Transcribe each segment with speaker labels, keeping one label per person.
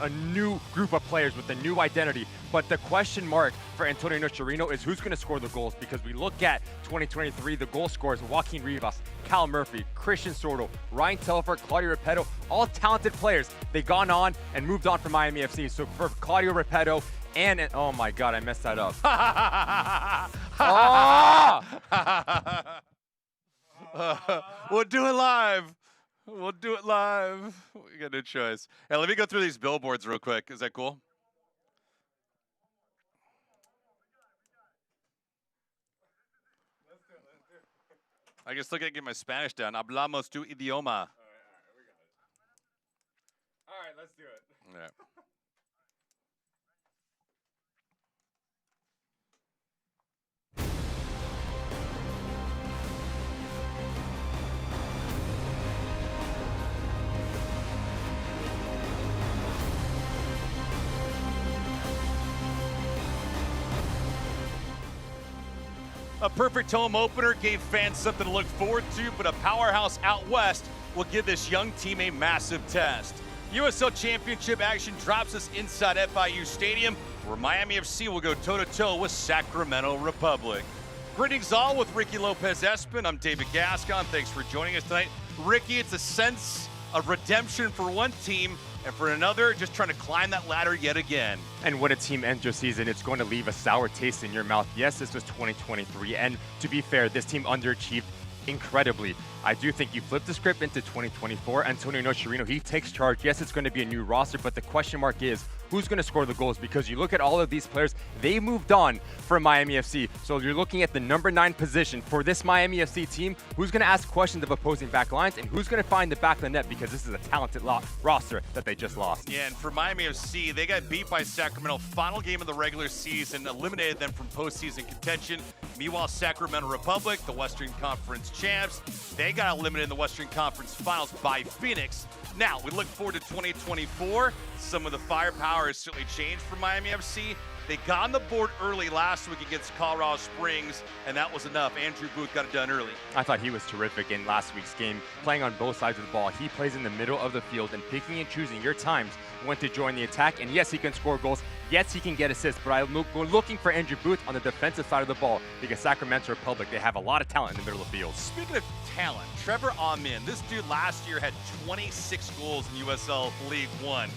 Speaker 1: a new group of players with a new identity. But the question mark for Antonio Nocerino is who's going to score the goals, because we look at 2023, the goal scorers, Joaquin Rivas, Cal Murphy, Christian Sordo, Ryan Telfer, Claudio Repetto, all talented players. They've gone on and moved on from Miami FC. So for Claudio Repetto and, oh my God, I messed that up.
Speaker 2: We'll do it live. We'll do it live. We got no choice. Hey, let me go through these billboards real quick. Is that cool? I just look at get my Spanish down. Hablamos tu idioma.
Speaker 1: All right, we got it. All right, let's do it.
Speaker 2: Yeah. A perfect home opener gave fans something to look forward to, but a powerhouse out west will give this young team a massive test. USL Championship action drops us inside FIU Stadium, where Miami FC will go toe-to-toe with Sacramento Republic. Greetings all with Ricky Lopez-Espin. I'm David Gascon. Thanks for joining us tonight. Ricky, it's a sense of redemption for one team, and for another, just trying to climb that ladder yet again.
Speaker 1: And when a team ends your season, it's going to leave a sour taste in your mouth. Yes, this was 2023, and to be fair, this team underachieved incredibly. I do think you flip the script into 2024. Antonio Nocerino, he takes charge. Yes, it's going to be a new roster, but the question mark is who's going to score the goals, because you look at all of these players, they moved on from Miami FC. So you're looking at the number 9 position for this Miami FC team. Who's going to ask questions of opposing back lines, and who's going to find the back of the net, because this is a talented roster that they just lost.
Speaker 2: Yeah, and for Miami FC, they got beat by Sacramento final game of the regular season, eliminated them from postseason contention. Meanwhile, Sacramento Republic, the Western Conference champs, they got eliminated in the Western Conference finals by Phoenix. Now, we look forward to 2024. Some of the firepower has certainly changed for Miami FC. They got on the board early last week against Colorado Springs, and that was enough. Andrew Booth got it done early.
Speaker 1: I thought he was terrific in last week's game, playing on both sides of the ball. He plays in the middle of the field and picking and choosing your times when to join the attack. And yes, he can score goals. Yes, he can get assists, but we're looking for Andrew Booth on the defensive side of the ball, because Sacramento Republic, they have a lot of talent in the middle of the field.
Speaker 2: Speaking of talent, Trevor Amin, this dude last year had 26 goals in USL League One.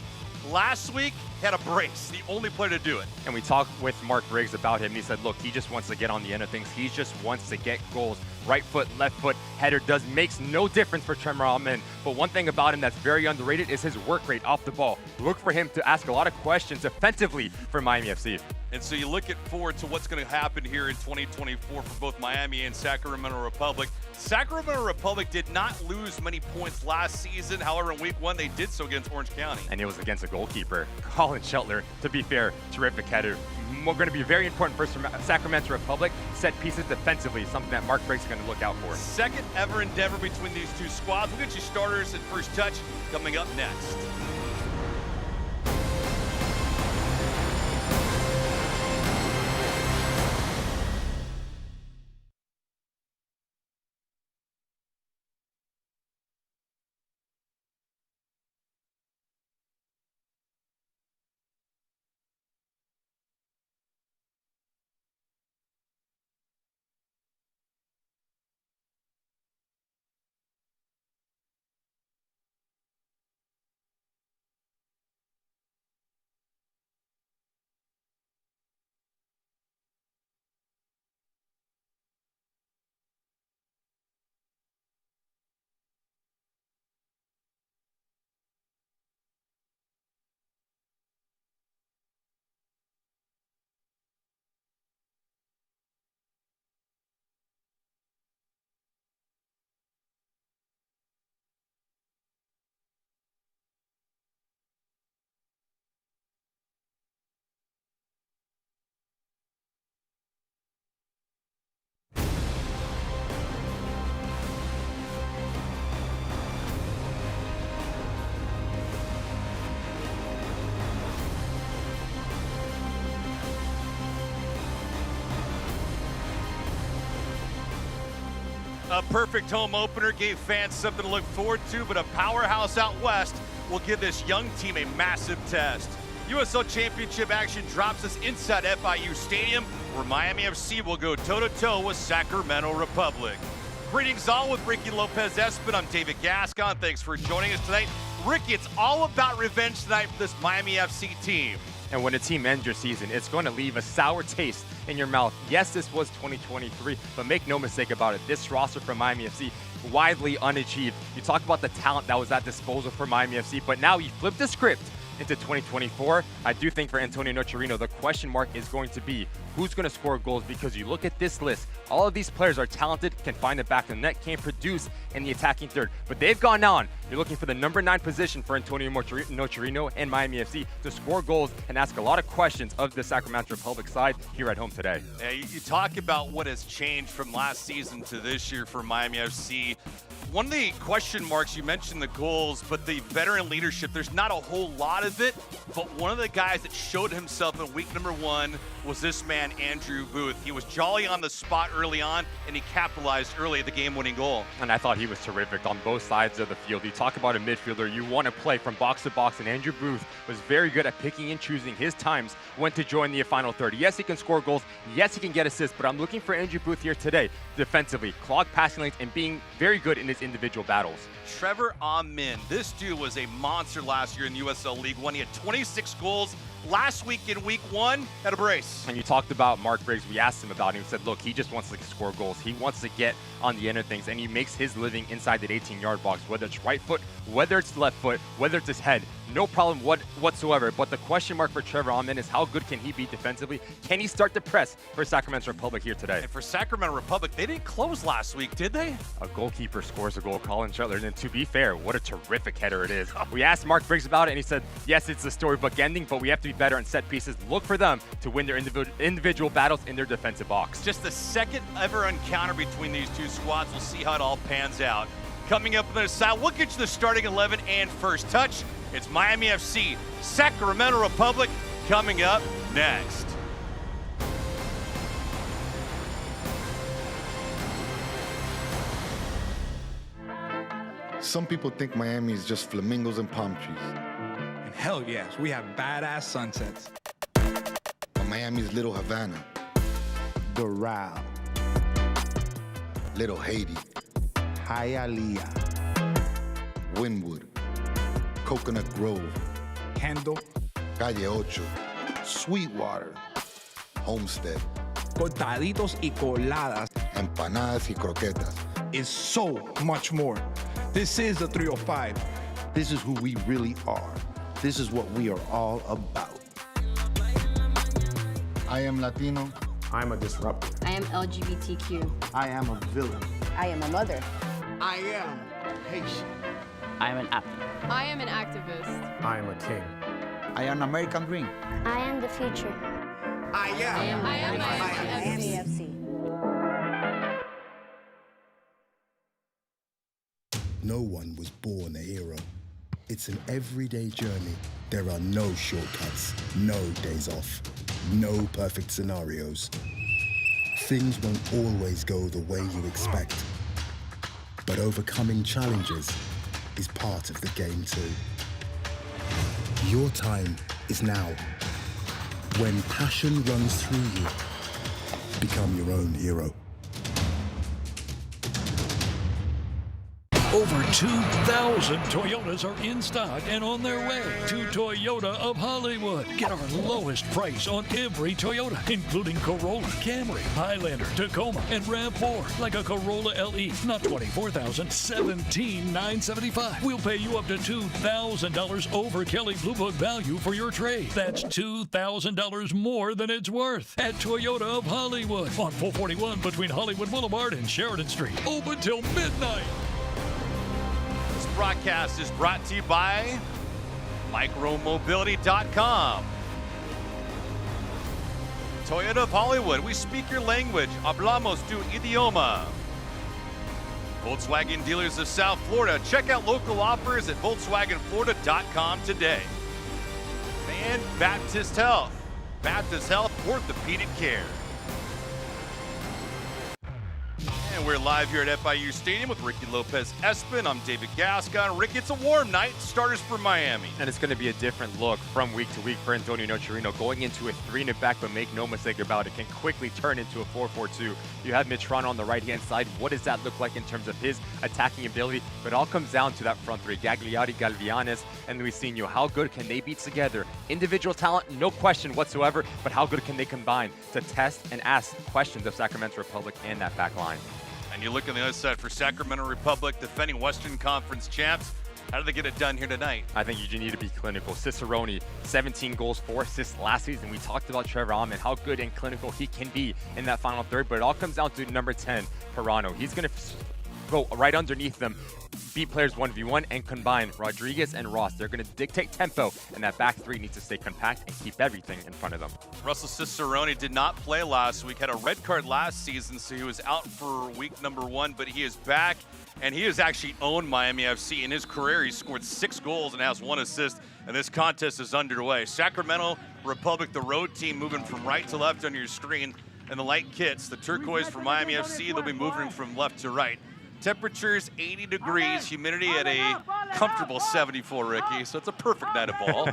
Speaker 2: Last week, had a brace, the only player to do it.
Speaker 1: And we talked with Mark Briggs about him, and he said, look, he just wants to get on the end of things. He just wants to get goals. Right foot, left foot, header makes no difference for Trevor Amin. But one thing about him that's very underrated is his work rate off the ball. Look for him to ask a lot of questions offensively for Miami FC.
Speaker 2: And so you look forward to what's going to happen here in 2024 for both Miami and Sacramento Republic. Sacramento Republic did not lose many points last season. However, in week 1, they did so against Orange County.
Speaker 1: And it was against a goalkeeper, Colin Sheltler. To be fair, terrific header. Going to be very important for Sacramento Republic. Set pieces defensively, something that Mark Briggs is going to look out for.
Speaker 2: Second ever endeavor between these two squads. We'll get you starters and first touch coming up next. A perfect home opener gave fans something to look forward to, but a powerhouse out west will give this young team a massive test. USL Championship action drops us inside FIU Stadium, where Miami FC will go toe-to-toe with Sacramento Republic. Greetings all with Ricky Lopez-Espin. I'm David Gascon. Thanks for joining us tonight. Ricky, it's all about revenge tonight for this Miami FC team.
Speaker 1: And when a team ends your season, it's going to leave a sour taste in your mouth. Yes, this was 2023, but make no mistake about it. This roster from Miami FC, widely unachieved. You talk about the talent that was at disposal for Miami FC, but now you flip the script into 2024. I do think for Antonio Nocerino, the question mark is going to be who's going to score goals, because you look at this list, all of these players are talented, can find the back of the net, can produce in the attacking third, but they've gone on. You're looking for the number 9 position for Antonio Nocerino and Miami FC to score goals and ask a lot of questions of the Sacramento Republic side here at home today.
Speaker 2: Yeah, you talk about what has changed from last season to this year for Miami FC. One of the question marks, you mentioned the goals, but the veteran leadership, there's not a whole lot of it, but one of the guys that showed himself in week number 1 was this man, Andrew Booth. He was jolly on the spot early on, and he capitalized early at the game-winning goal.
Speaker 1: And I thought he was terrific on both sides of the field. You talk about a midfielder, you want to play from box to box, and Andrew Booth was very good at picking and choosing his times when to join the final third. Yes, he can score goals. Yes, he can get assists, but I'm looking for Andrew Booth here today, defensively, clog passing lanes, and being very good in his individual battles.
Speaker 2: Trevor Amin, this dude was a monster last year in the USL League One. He had 26 goals. Last week in week 1, had a brace.
Speaker 1: And you talked about Mark Briggs. We asked him about him. He said, look, he just wants to score goals. He wants to get on the end of things, and he makes his living inside that 18-yard box, whether it's right foot, whether it's left foot, whether it's his head. No problem whatsoever. But the question mark for Trevor Amin is how good can he be defensively? Can he start to press for Sacramento Republic here today?
Speaker 2: And for Sacramento Republic, they didn't close last week, did they?
Speaker 1: A goalkeeper scores a goal, Colin Shetler. And to be fair, what a terrific header it is. We asked Mark Briggs about it, and he said, yes, it's a storybook ending, but we have to be better on set pieces. Look for them to win their individual battles in their defensive box.
Speaker 2: Just the second ever encounter between these two squads. We'll see how it all pans out. Coming up on the other side, we'll get you the starting 11 and first touch. It's Miami FC, Sacramento Republic, coming up next.
Speaker 3: Some people think Miami is just flamingos and palm trees.
Speaker 4: And hell yes, we have badass sunsets.
Speaker 3: But Miami's Little Havana,
Speaker 5: Doral,
Speaker 3: Little Haiti,
Speaker 5: Hialeah,
Speaker 3: Wynwood, Coconut Grove,
Speaker 4: Kendall,
Speaker 3: Calle Ocho, Sweetwater, Homestead,
Speaker 4: cortaditos y coladas
Speaker 3: Empanadas y Croquetas.
Speaker 4: is so much more. This is the 305.
Speaker 5: This is who we really are. This is what we are all about.
Speaker 3: I am Latino.
Speaker 6: I'm a disruptor.
Speaker 7: I am LGBTQ.
Speaker 5: I am a villain.
Speaker 7: I am a mother.
Speaker 5: I am Haitian.
Speaker 8: I am an athlete.
Speaker 9: I am an activist.
Speaker 6: I am a king.
Speaker 5: I am American dream.
Speaker 10: I am the future.
Speaker 5: I am
Speaker 7: Miami FC.
Speaker 11: No one was born a hero. It's an everyday journey. There are no shortcuts, no days off, no perfect scenarios. Things won't always go the way you expect. But overcoming challenges is part of the game too. Your time is now. When passion runs through you, become your own hero.
Speaker 12: Over 2,000 Toyotas are in stock and on their way to Toyota of Hollywood. Get our lowest price on every Toyota, including Corolla, Camry, Highlander, Tacoma, and RAV4. Like a Corolla LE, not $24,000, $17,975. We'll pay you up to $2,000 over Kelley Blue Book value for your trade. That's $2,000 more than it's worth at Toyota of Hollywood on 441 between Hollywood Boulevard and Sheridan Street. Open till midnight.
Speaker 2: This broadcast is brought to you by micromobility.com. Toyota of Hollywood, we speak your language. Hablamos tu idioma. Volkswagen dealers of South Florida. Check out local offers at VolkswagenFlorida.com today. And Baptist Health. Baptist Health Orthopedic Care. And And we're live here at FIU Stadium with Ricky Lopez-Espin. I'm David Gascon. Ricky, it's a warm night. Starters for Miami.
Speaker 1: And it's going to be a different look from week to week for Antonio Nocerino. Going into a 3-0 back, but make no mistake about it, can quickly turn into a 4-4-2. You have Mitch Rana on the right-hand side. What does that look like in terms of his attacking ability? But it all comes down to that front three, Gagliardi, Galvianes, and Luisinho. How good can they be together? Individual talent, no question whatsoever, but how good can they combine to test and ask questions of Sacramento Republic and that back line?
Speaker 2: And you look on the other side for Sacramento Republic, defending Western Conference champs. How do they get it done here tonight?
Speaker 1: I think you need to be clinical. Cicerone, 17 goals, 4 assists last season. We talked about Trevor Ahmed, how good and clinical he can be in that final third, but it all comes down to number 10, Pirano. He's going to go right underneath them, beat players 1v1, and combine Rodriguez and Ross. They're going to dictate tempo, and that back three needs to stay compact and keep everything in front of them.
Speaker 2: Russell Cicerone did not play last week, had a red card last season, so he was out for week number 1, but he is back, and he has actually owned Miami FC. In his career, he scored 6 goals and has 1 assist, and this contest is underway. Sacramento Republic, the road team, moving from right to left on your screen, and the light kits, the turquoise for Miami FC, they'll be moving from left to right. Temperatures 80 degrees, humidity at a comfortable 74, Ricky, so it's a perfect night of ball.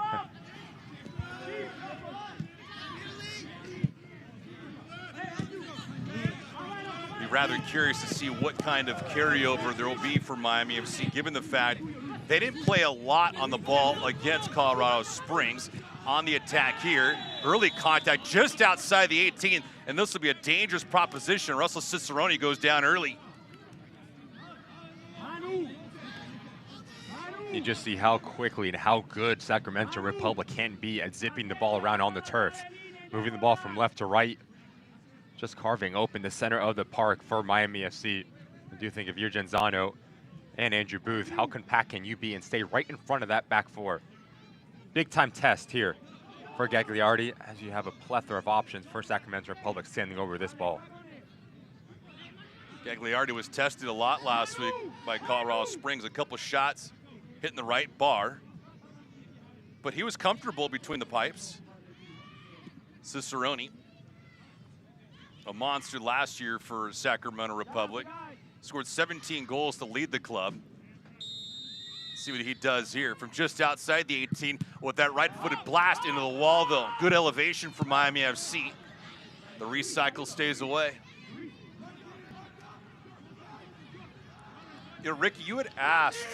Speaker 2: Be rather curious to see what kind of carryover there will be for Miami FC, given the fact they didn't play a lot on the ball against Colorado Springs. On the attack here, early contact just outside the 18, and this will be a dangerous proposition. Russell Cicerone goes down early.
Speaker 1: You just see how quickly and how good Sacramento Republic can be at zipping the ball around on the turf. Moving the ball from left to right, just carving open the center of the park for Miami FC. I do think of Genzano and Andrew Booth, how compact can you be and stay right in front of that back four? Big time test here for Gagliardi, as you have a plethora of options for Sacramento Republic standing over this ball.
Speaker 2: Gagliardi was tested a lot last week by Colorado Springs, a couple shots hitting the right bar, but he was comfortable between the pipes. Cicerone, a monster last year for Sacramento Republic, scored 17 goals to lead the club. See what he does here from just outside the 18 with that right-footed blast into the wall, though. Good elevation for Miami FC. The recycle stays away. You know, Ricky, you had asked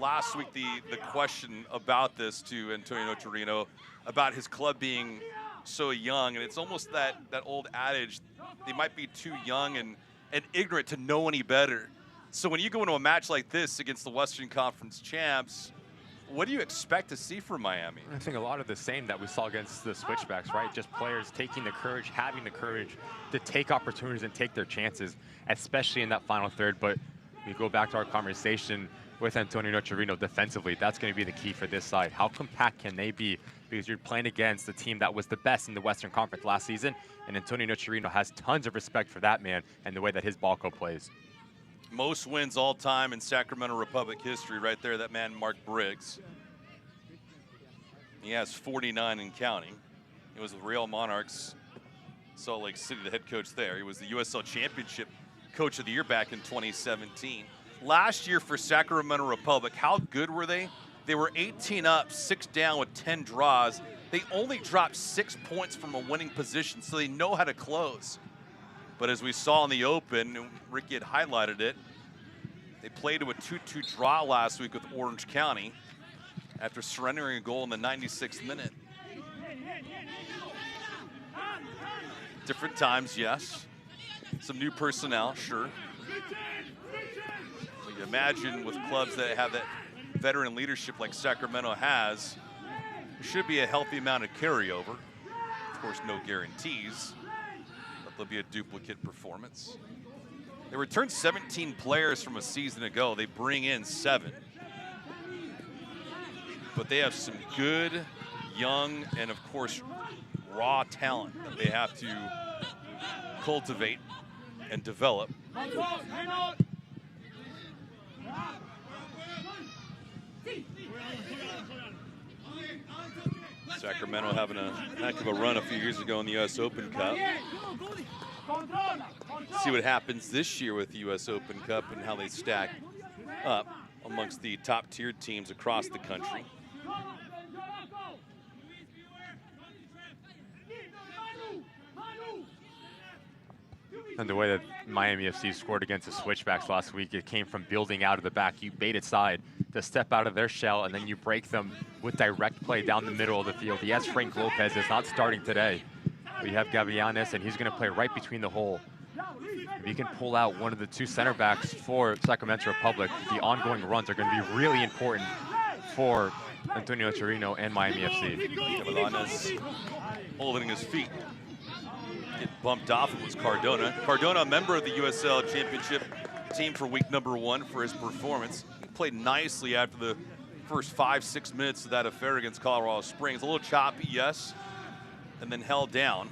Speaker 2: last week the question about this to Antonio Nocerino, about his club being so young, and it's almost that old adage, they might be too young and ignorant to know any better. So when you go into a match like this against the Western Conference champs, what do you expect to see from Miami?
Speaker 1: I think a lot of the same that we saw against the Switchbacks, right? Just players taking the courage, having the courage to take opportunities and take their chances, especially in that final third. But we go back to our conversation with Antonio Nocerino defensively. That's going to be the key for this side. How compact can they be? Because you're playing against the team that was the best in the Western Conference last season, and Antonio Nocerino has tons of respect for that man and the way that his ball club plays.
Speaker 2: Most wins all time in Sacramento Republic history right there, that man Mark Briggs. He has 49 and counting. He was with Real Monarchs, Salt Lake City, the head coach there. He was the USL Championship Coach of the Year back in 2017. Last year for Sacramento Republic, how good were they? They were 18 up, 6 down with 10 draws. They only dropped 6 points from a winning position, so they know how to close. But as we saw in the open, and Ricky had highlighted it, they played to a 2-2 draw last week with Orange County after surrendering a goal in the 96th minute. Different times, yes. Some new personnel, sure. So you imagine with clubs that have that veteran leadership like Sacramento has, there should be a healthy amount of carryover. Of course, no guarantees, but there'll be a duplicate performance. They returned 17 players from a season ago. They bring in 7. But they have some good, young, and of course, raw talent that they have to cultivate and develop. Sacramento having a heck of a run a few years ago in the U.S. Open Cup. See what happens this year with the U.S. Open Cup and how they stack up amongst the top-tier teams across the country.
Speaker 1: And the way that Miami FC scored against the Switchbacks last week, it came from building out of the back. You bait it side to step out of their shell, and then you break them with direct play down the middle of the field. Yes, Frank Lopez is not starting today. We have Gavianes, and he's going to play right between the hole. If you can pull out one of the two center backs for Sacramento Republic, the ongoing runs are going to be really important for Antonio Chirino and Miami FC.
Speaker 2: Gavianes holding his feet. Get bumped off, it was Cardona. Cardona, a member of the USL Championship team for week number 1 for his performance. He played nicely after the first 5-6 minutes of that affair against Colorado Springs. A little choppy, yes, and then held down.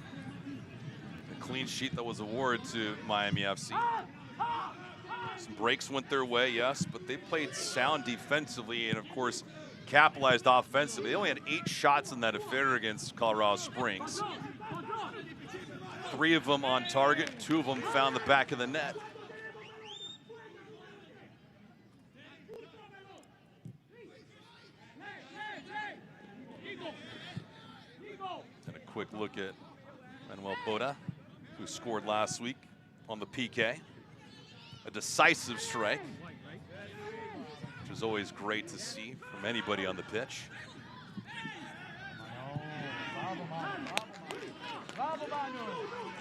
Speaker 2: A clean sheet that was awarded to Miami FC. Some breaks went their way, yes, but they played sound defensively and, of course, capitalized offensively. They only had 8 shots in that affair against Colorado Springs. 3 of them on target, 2 of them found the back of the net. And a quick look at Manuel Boda, who scored last week on the PK. A decisive strike, which is always great to see from anybody on the pitch.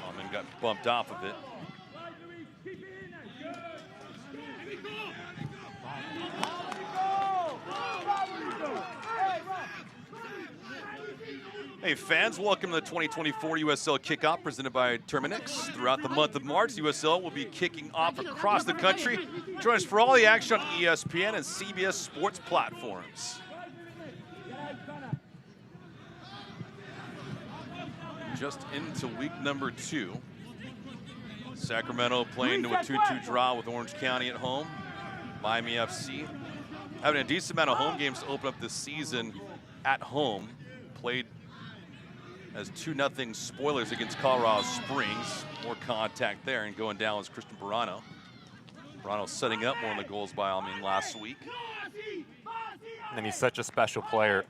Speaker 2: Alman got bumped off of it. Hey fans, welcome to the 2024 USL Kickoff presented by Terminix. Throughout the month of March, USL will be kicking off across the country. Join us for all the action on ESPN and CBS sports platforms. Just into week number 2. Sacramento playing to a 2-2 draw with Orange County at home. Miami FC having a decent amount of home games to open up this season at home. Played as 2-0 spoilers against Colorado Springs. More contact there, and going down was Christian Burano. Burano setting up one of the goals by Almin last week.
Speaker 1: And he's such a special player.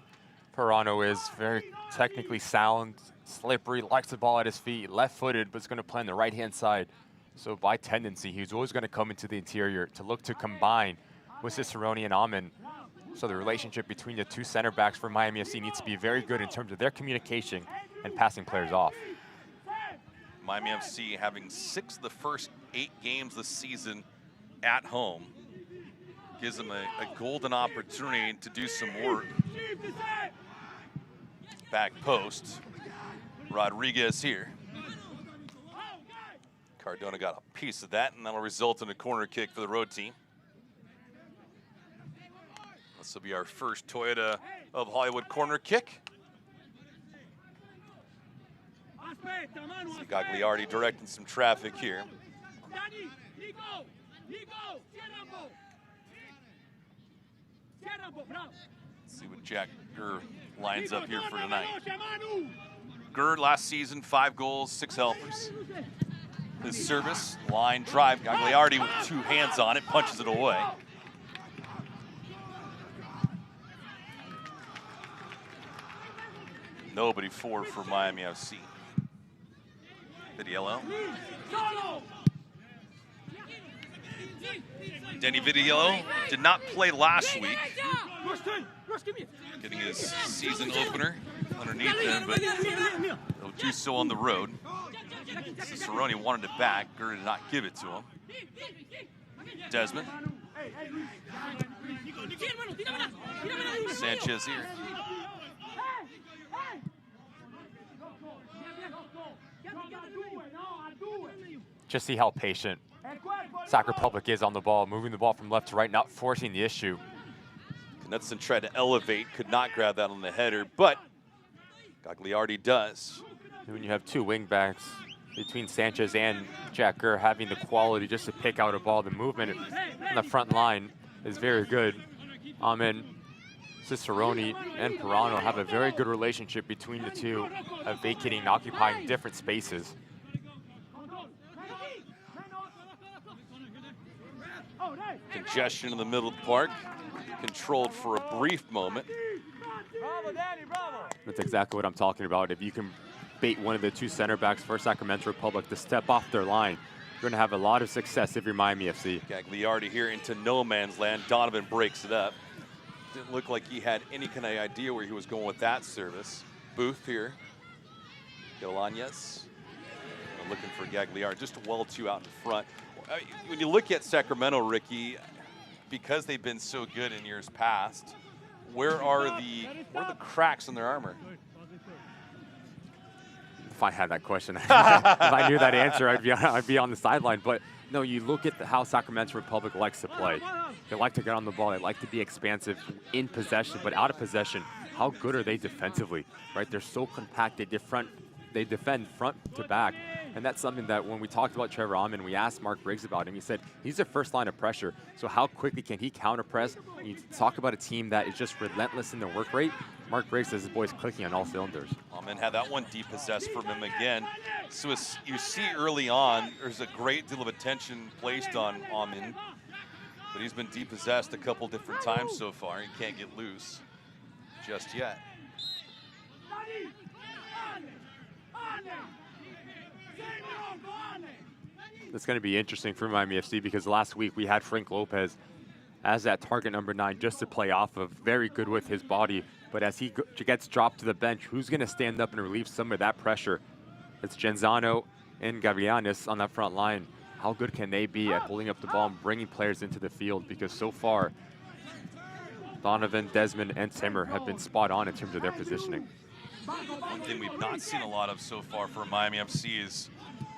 Speaker 1: Burano is very technically sound, slippery, likes the ball at his feet, left-footed, but is going to play on the right-hand side. So by tendency, he's always going to come into the interior to look to combine with Cicerone and Alman. So the relationship between the two center backs for Miami FC needs to be very good in terms of their communication and passing players off.
Speaker 2: Miami FC having 6 of the first 8 games this season at home. Gives them a golden opportunity to do some work. Back post. Rodriguez here. Cardona got a piece of that, and that'll result in a corner kick for the road team. This will be our first Toyota of Hollywood corner kick. See Gagliardi directing some traffic here. Let's see what Jack Gurr lines up here for tonight. Gurr last season, 5 goals, 6 helpers. His service, line drive, Gagliardi with 2 hands on it, punches it away. Nobody forward for Miami FC. Vidiello. Denny Vidiello did not play last week. Getting his season opener underneath him, but he'll do so on the road. Cicerone wanted it back. Gurr did not give it to him. Desmond. Sanchez here.
Speaker 1: Just see how patient Sac Republic is on the ball, moving the ball from left to right, not forcing the issue.
Speaker 2: Knudsen tried to elevate, could not grab that on the header, but Gagliardi does.
Speaker 1: When you have 2 wing backs between Sanchez and Jack Gurr having the quality just to pick out a ball, the movement on the front line is very good. Cicerone and Pirano have a very good relationship between the two, vacating and occupying different spaces.
Speaker 2: Congestion in the middle of the park, controlled for a brief moment.
Speaker 1: That's exactly what I'm talking about. If you can bait one of the two center backs for Sacramento Republic to step off their line, you're going to have a lot of success if you're Miami FC.
Speaker 2: Gagliardi here into no man's land. Donovan breaks it up. Didn't look like he had any kind of idea where he was going with that service. Booth here. Galañas looking for Gagliardi, just well two out in front. When you look at Sacramento, Ricky, because they've been so good in years past, where are the cracks in their armor?
Speaker 1: If I had that question, if I knew that answer, I'd be on the sideline. But no, you look at how Sacramento Republic likes to play. They like to get on the ball. They like to be expansive in possession, but out of possession, how good are they defensively? Right? They're so compact. They defend front to back. And that's something that when we talked about Trevor Ahman, we asked Mark Briggs about him. He said he's the first line of pressure. So how quickly can he counter press? You talk about a team that is just relentless in their work rate. Mark Briggs says his boy's clicking on all cylinders.
Speaker 2: Ahman had that one depossessed from him again. So you see early on, there's a great deal of attention placed on Ahman, but he's been depossessed a couple different times so far. He can't get loose just yet.
Speaker 1: It's going to be interesting for Miami FC because last week we had Frank Lopez as that target number 9 just to play off of. Very good with his body, but as he gets dropped to the bench, who's going to stand up and relieve some of that pressure? It's Genzano and Gavianis on that front line. How good can they be at holding up the ball and bringing players into the field? Because so far, Donovan, Desmond, and Timmer have been spot on in terms of their positioning.
Speaker 2: One thing we've not seen a lot of so far for Miami FC is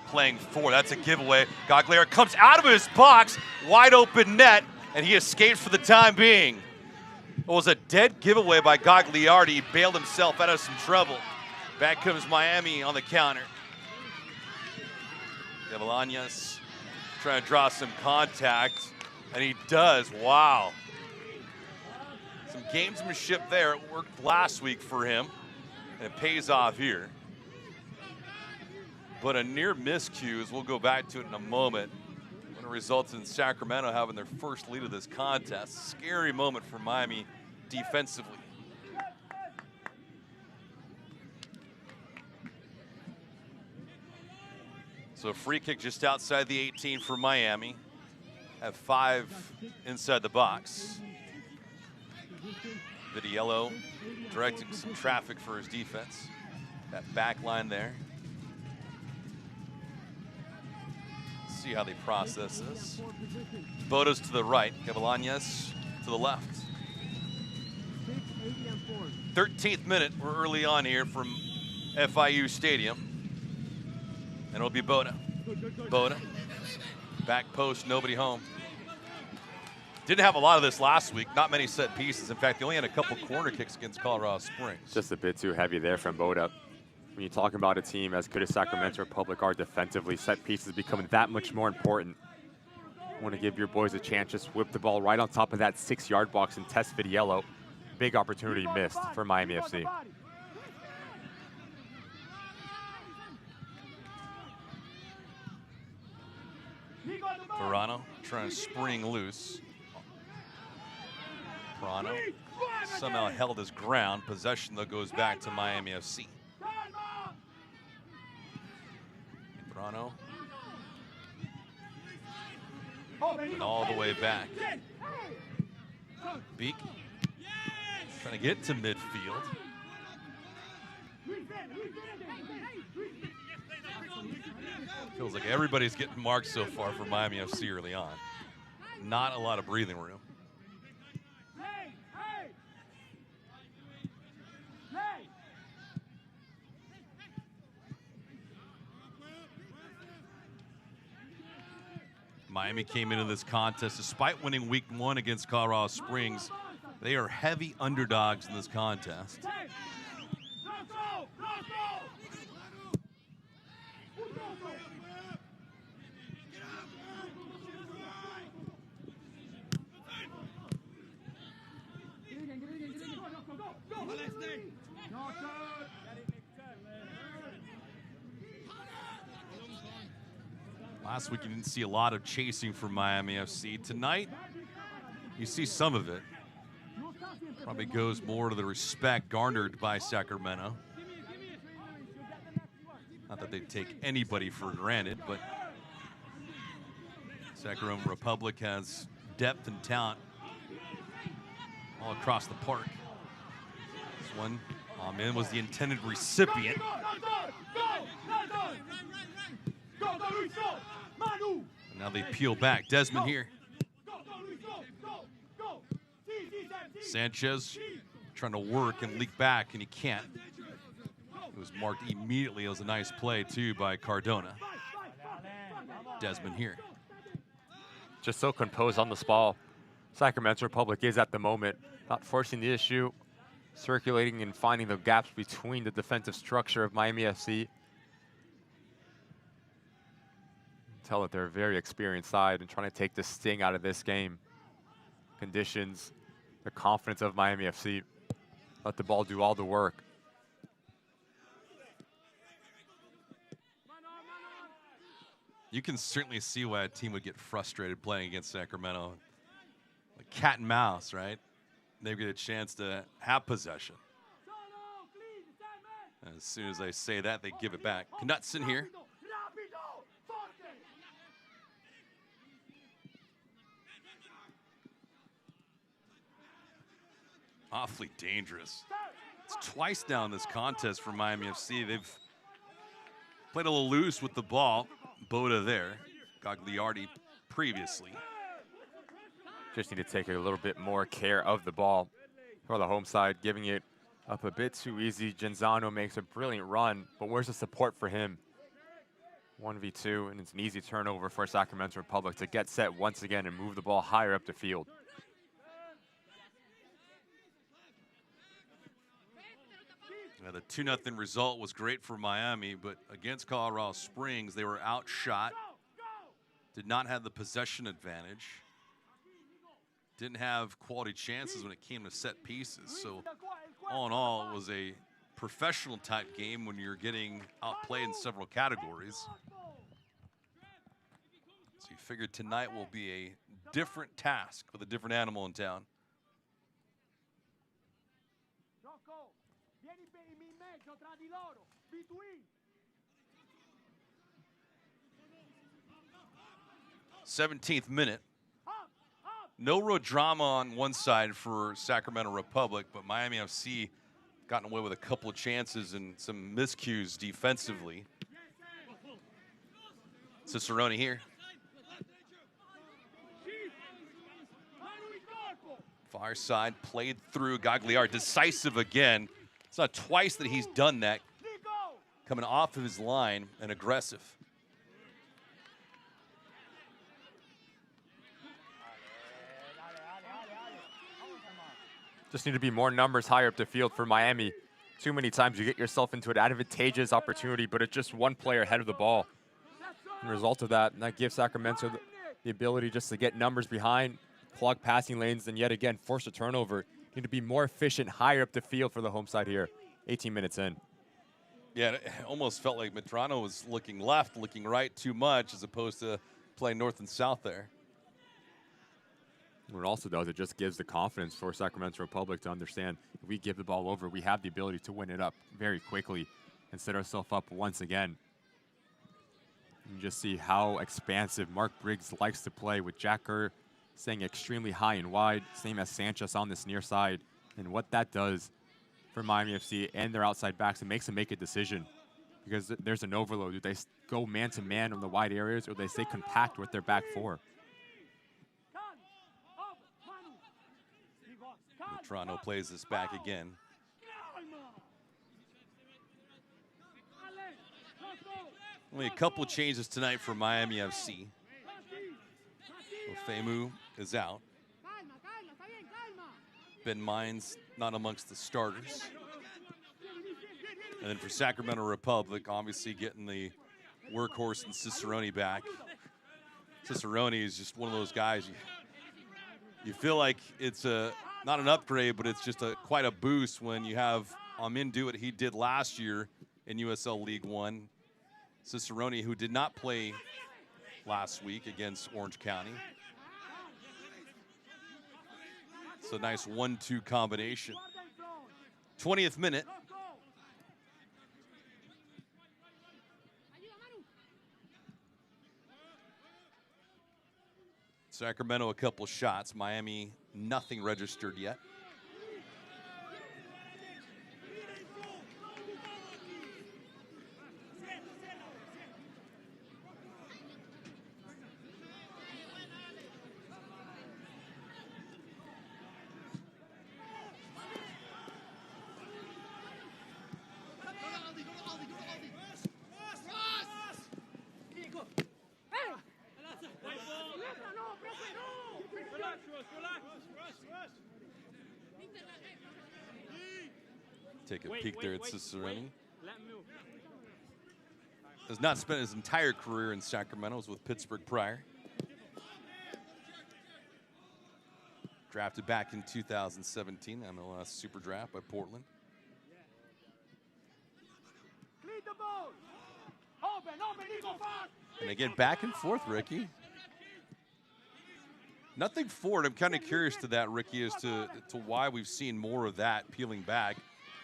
Speaker 2: playing forward. That's a giveaway. Gagliardi comes out of his box, wide open net, and he escapes for the time being. It was a dead giveaway by Gagliardi. He bailed himself out of some trouble. Back comes Miami on the counter. Galañas trying to draw some contact, and he does. Wow. Some gamesmanship there. It worked last week for him, and it pays off here. But a near miscue, as we'll go back to it in a moment, when it results in Sacramento having their first lead of this contest. Scary moment for Miami defensively. So a free kick just outside the 18 for Miami. Have 5 inside the box. Vitiello directing some traffic for his defense. That back line there. See how they process this. Boda's to the right, Galañas to the left. 13th minute, we're early on here from FIU Stadium. And it'll be Boda. Boda, back post, nobody home. Didn't have a lot of this last week, not many set pieces. In fact, they only had a couple corner kicks against Colorado Springs.
Speaker 1: Just a bit too heavy there from Boda. When you talk about a team as good as Sacramento Republic are defensively, set pieces becoming that much more important. Want to give your boys a chance, just whip the ball right on top of that 6-yard box and test Vitiello. Big opportunity missed for Miami FC.
Speaker 2: Pirano trying to spring loose. Pirano somehow held his ground. Possession, though, goes back to Miami FC. Pirano. And all the way back. Beak trying to get to midfield. Feels like everybody's getting marked so far for Miami FC early on. Not a lot of breathing room. Miami came into this contest, despite winning week 1 against Colorado Springs. They are heavy underdogs in this contest. Last week you didn't see a lot of chasing from Miami FC. Tonight, you see some of it. Probably goes more to the respect garnered by Sacramento. Not that they take anybody for granted, but Sacramento Republic has depth and talent all across the park. This one, Amin was the intended recipient. And now they peel back. Desmond here. Sanchez trying to work and leak back, and he can't. It was marked immediately. It was a nice play, too, by Cardona. Desmond here.
Speaker 1: Just so composed on this ball. Sacramento Republic is at the moment not forcing the issue, circulating and finding the gaps between the defensive structure of Miami FC. Tell that they're a very experienced side and trying to take the sting out of this game. Conditions, the confidence of Miami FC. Let the ball do all the work.
Speaker 2: You can certainly see why a team would get frustrated playing against Sacramento. Like cat and mouse, right? They get a chance to have possession. And as soon as I say that, they give it back. Knutson here. Awfully dangerous. It's twice now in this contest for Miami FC. They've played a little loose with the ball. Boda there, Gagliardi previously.
Speaker 1: Just need to take a little bit more care of the ball for the home side, giving it up a bit too easy. Genzano makes a brilliant run, but where's the support for him? 1v2, and it's an easy turnover for Sacramento Republic to get set once again and move the ball higher up the field.
Speaker 2: Yeah, the 2-0 result was great for Miami, but against Colorado Springs, they were outshot, did not have the possession advantage, didn't have quality chances when it came to set pieces. So all in all, it was a professional type game when you're getting outplayed in several categories. So you figured tonight will be a different task with a different animal in town. th minute. No real drama on one side for Sacramento Republic, but Miami FC gotten away with a couple of chances and some miscues defensively. Cicerone here. Far side played through. Gagliardi decisive again. It's not twice that he's done that. Coming off of his line and aggressive.
Speaker 1: Just need to be more numbers higher up the field for Miami. Too many times you get yourself into an advantageous opportunity, but it's just one player ahead of the ball. And the result of that, and that gives Sacramento the ability just to get numbers behind, clog passing lanes, and yet again force a turnover. Need to be more efficient higher up the field for the home side here. 18 minutes in.
Speaker 2: Yeah, it almost felt like Medrano was looking left, looking right too much, as opposed to playing north and south there.
Speaker 1: What it also does, it just gives the confidence for Sacramento Republic to understand if we give the ball over, we have the ability to win it up very quickly and set ourselves up once again. You just see how expansive Mark Briggs likes to play, with Jack Kerr staying extremely high and wide, same as Sanchez on this near side. And what that does for Miami FC and their outside backs, it makes them make a decision, because there's an overload. Do they go man-to-man on the wide areas, or do they stay compact with their back four?
Speaker 2: Toronto plays this back again. Only a couple of changes tonight for Miami FC. Ofemu is out. Ben Mines not amongst the starters. And then for Sacramento Republic, obviously getting the workhorse and Cicerone back. Cicerone is just one of those guys, you feel like it's not an upgrade, but it's just quite a boost when you have Amin do what he did last year in USL League One. Cicerone, who did not play last week against Orange County. It's a nice 1-2 combination. 20th minute. Sacramento a couple shots. Miami nothing registered yet. Take a peek there at Cicerone. Has not spent his entire career in Sacramento. Was with Pittsburgh prior. Drafted back in 2017, MLS Super Draft by Portland. And again, back and forth, Ricky. Nothing forward. I'm kind of curious to that, Ricky, as to why we've seen more of that peeling back.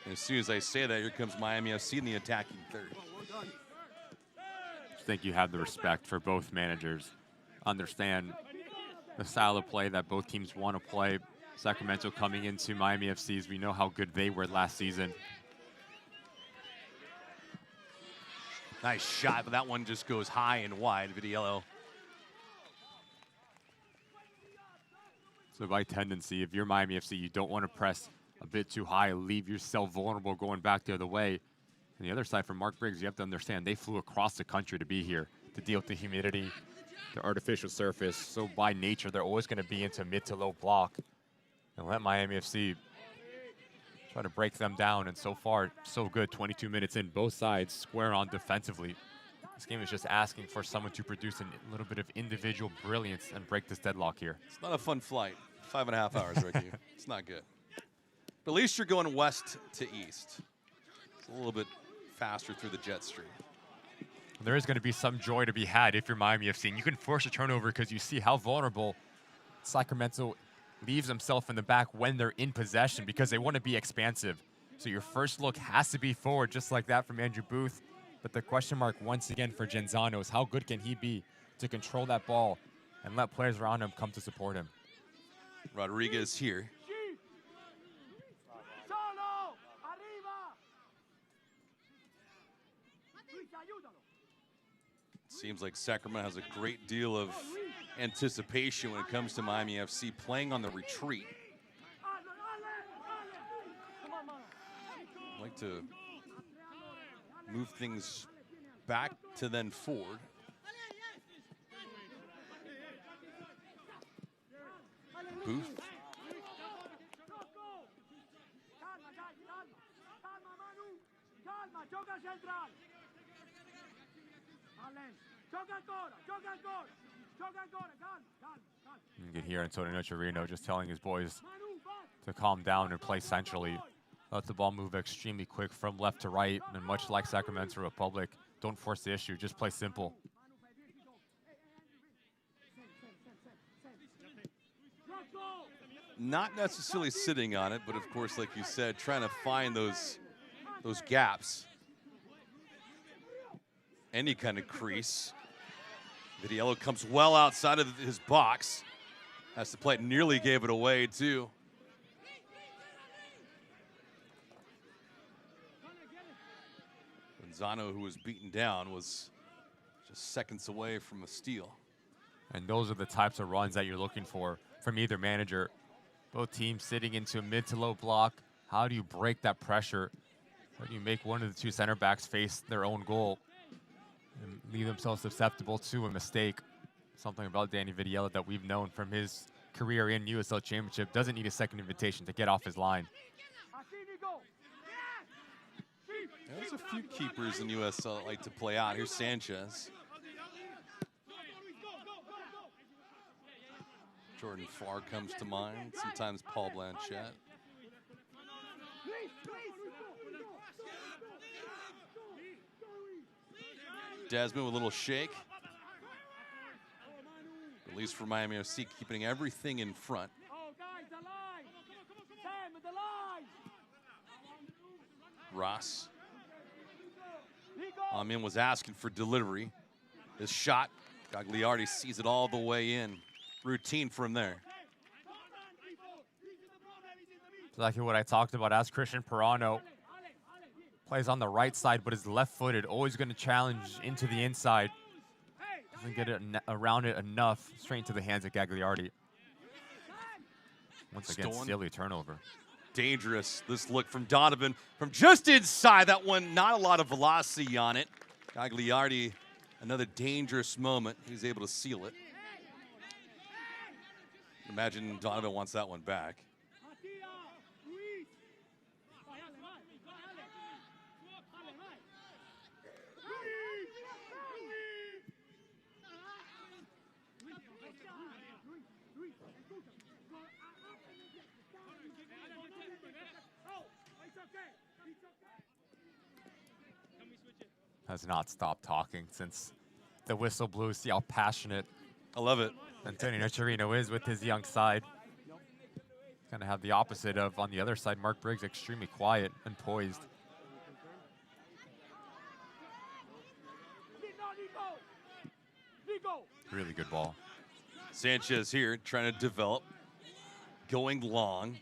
Speaker 2: And as soon as I say that, here comes Miami FC in the attacking third.
Speaker 1: I think you have the respect for both managers. Understand the style of play that both teams want to play. Sacramento coming into Miami FC's, we know how good they were last season.
Speaker 2: Nice shot, but that one just goes high and wide. Vitiello.
Speaker 1: So by tendency, if you're Miami FC, you don't want to press a bit too high, leave yourself vulnerable going back the other way. And the other side for Mark Briggs, you have to understand, they flew across the country to be here to deal with the humidity, the artificial surface. So by nature, they're always going to be into mid to low block. And let Miami FC try to break them down. And so far, so good. 22 minutes in, both sides square on defensively. This game is just asking for someone to produce a little bit of individual brilliance and break this deadlock here.
Speaker 2: It's not a fun flight. 5.5 hours, Ricky. It's not good. But at least you're going west to east. It's a little bit faster through the jet stream.
Speaker 1: There is going to be some joy to be had if you're Miami FC. And you can force a turnover because you see how vulnerable Sacramento leaves himself in the back when they're in possession because they want to be expansive. So your first look has to be forward, just like that from Andrew Booth. But the question mark once again for Genzano is how good can he be to control that ball and let players around him come to support him.
Speaker 2: Rodriguez here. Seems like Sacramento has a great deal of anticipation when it comes to Miami FC playing on the retreat. I'd like to move things back to then forward. Booth.
Speaker 1: You can hear Antonio Chirino just telling his boys to calm down and play centrally. Let the ball move extremely quick from left to right, and much like Sacramento Republic, don't force the issue, just play simple.
Speaker 2: Not necessarily sitting on it, but of course, like you said, trying to find those gaps. Any kind of crease. Vitiello comes well outside of his box. Has to play it, nearly gave it away too. Gonzano, who was beaten down, was just seconds away from a steal.
Speaker 1: And those are the types of runs that you're looking for from either manager. Both teams sitting into a mid to low block. How do you break that pressure? How do you make one of the two center backs face their own goal and leave themselves susceptible to a mistake? Something about Danny Vitiello that we've known from his career in USL Championship. Doesn't need a second invitation to get off his line.
Speaker 2: There's a few keepers in USL that like to play out. Here's Sanchez. Jordan Farr comes to mind. Sometimes Paul Blanchett. Desmond with a little shake. least for Miami FC, keeping everything in front. Ross. Amin was asking for delivery. His shot, Gagliardi sees it all the way in. Routine from there.
Speaker 1: Exactly what I talked about. As Christian Perano plays on the right side, but is left-footed, always going to challenge into the inside. Doesn't get it around it enough, straight into the hands of Gagliardi. Once again, silly turnover.
Speaker 2: Dangerous, this look from Donovan from just inside. That one, not a lot of velocity on it. Gagliardi, another dangerous moment. He's able to seal it. Imagine Donovan wants that one back.
Speaker 1: Has not stopped talking since the whistle blew. See how passionate
Speaker 2: I love it.
Speaker 1: Antonio Nocerino is with his young side. Going to have the opposite of, on the other side, Mark Briggs, extremely quiet and poised. Really good ball.
Speaker 2: Sanchez here trying to develop, going long.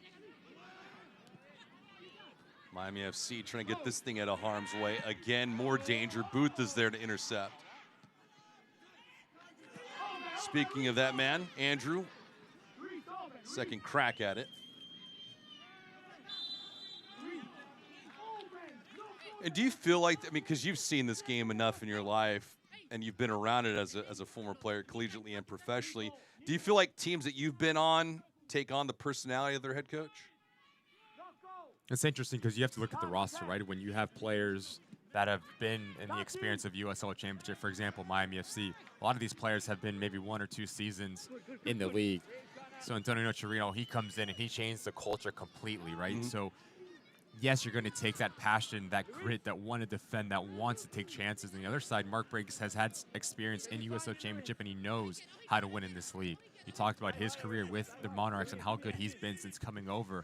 Speaker 2: Miami FC trying to get this thing out of harm's way. Again, more danger. Booth is there to intercept. Speaking of that man, Andrew, second crack at it. And do you feel like, I mean, because you've seen this game enough in your life and you've been around it as a former player, collegiately and professionally, do you feel like teams that you've been on take on the personality of their head coach?
Speaker 1: It's interesting because you have to look at the roster, right? When you have players that have been in the experience of USL Championship, for example, Miami FC, a lot of these players have been maybe 1 or 2 seasons in the league. So Antonio Nocerino, he comes in and he changed the culture completely, right? So yes, you're going to take that passion, that grit, that want to defend, that wants to take chances. On the other side, Mark Briggs has had experience in USL Championship and he knows how to win in this league. He talked about his career with the Monarchs and how good he's been since coming over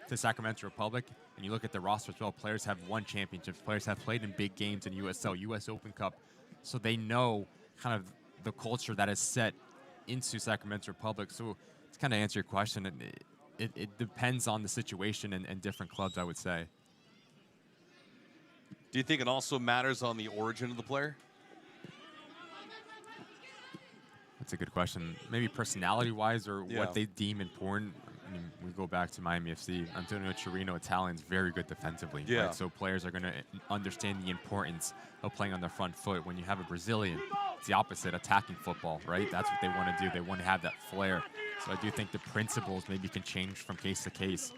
Speaker 1: to Sacramento Republic, and you look at the roster as well, players have won championships, players have played in big games in USL, US Open Cup, so they know kind of the culture that is set into Sacramento Republic. So to kind of answer your question, it depends on the situation and different clubs, I would say.
Speaker 2: Do you think it also matters on the origin of the player?
Speaker 1: That's a good question. Maybe personality-wise or what they deem important. I mean, we go back to Miami FC. Antonio Nocerino, Italian's very good defensively.
Speaker 2: Yeah.
Speaker 1: Right? So players are going to understand the importance of playing on their front foot. When you have a Brazilian, it's the opposite, attacking football, right? That's what they want to do. They want to have that flair. So I do think the principles maybe can change from case to case.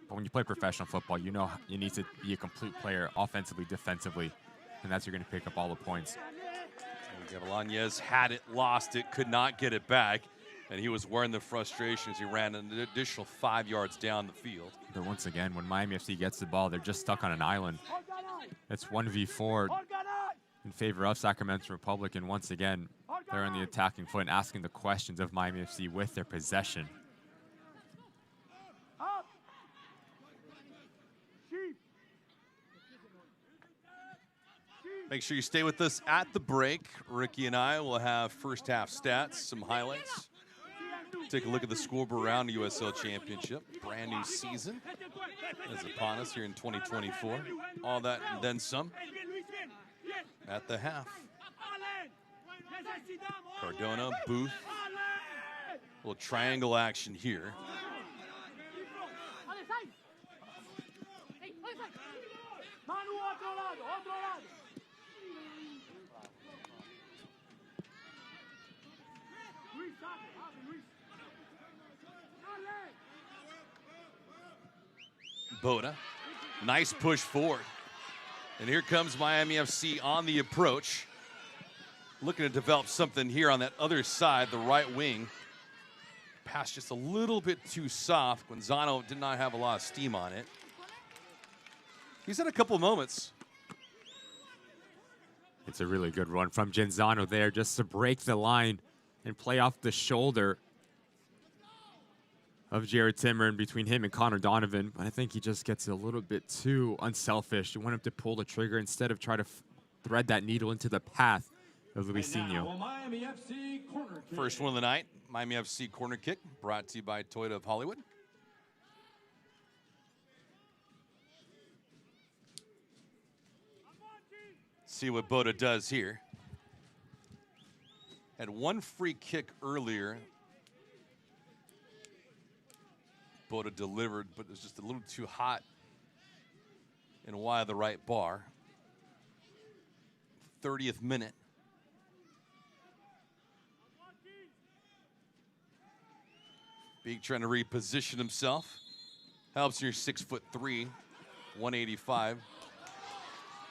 Speaker 1: But when you play professional football, you know you need to be a complete player offensively, defensively, and that's you're going to pick up all the points.
Speaker 2: Gavilanes had it, lost it, could not get it back. And he was wearing the frustration as he ran an additional 5 yards down the field.
Speaker 1: But once again, when Miami FC gets the ball, they're just stuck on an island. It's 1v4 in favor of Sacramento Republic. And once again, they're on the attacking foot and asking the questions of Miami FC with their possession.
Speaker 2: Make sure you stay with us at the break. Ricky and I will have first half stats, some highlights. Take a look at the scoreboard around the USL Championship. Brand new season is upon us here in 2024. All that and then some at the half. Cardona, Booth. A little triangle action here. Boda, nice push forward. And here comes Miami FC on the approach. Looking to develop something here on that other side, the right wing. Pass just a little bit too soft. Gonzalo did not have a lot of steam on it. He's had a couple moments.
Speaker 1: It's a really good run from Genzano there just to break the line and play off the shoulder of Jared Timmer and between him and Connor Donovan. But I think he just gets a little bit too unselfish. You want him to pull the trigger instead of try to thread that needle into the path of Luisinho.
Speaker 2: First one of the night, Miami FC corner kick, brought to you by Toyota of Hollywood. See what Boda does here. Had one free kick earlier. Boda delivered, but it was just a little too hot and wide of the right bar. 30th minute. Big trying to reposition himself. Helps your 6'3", 185.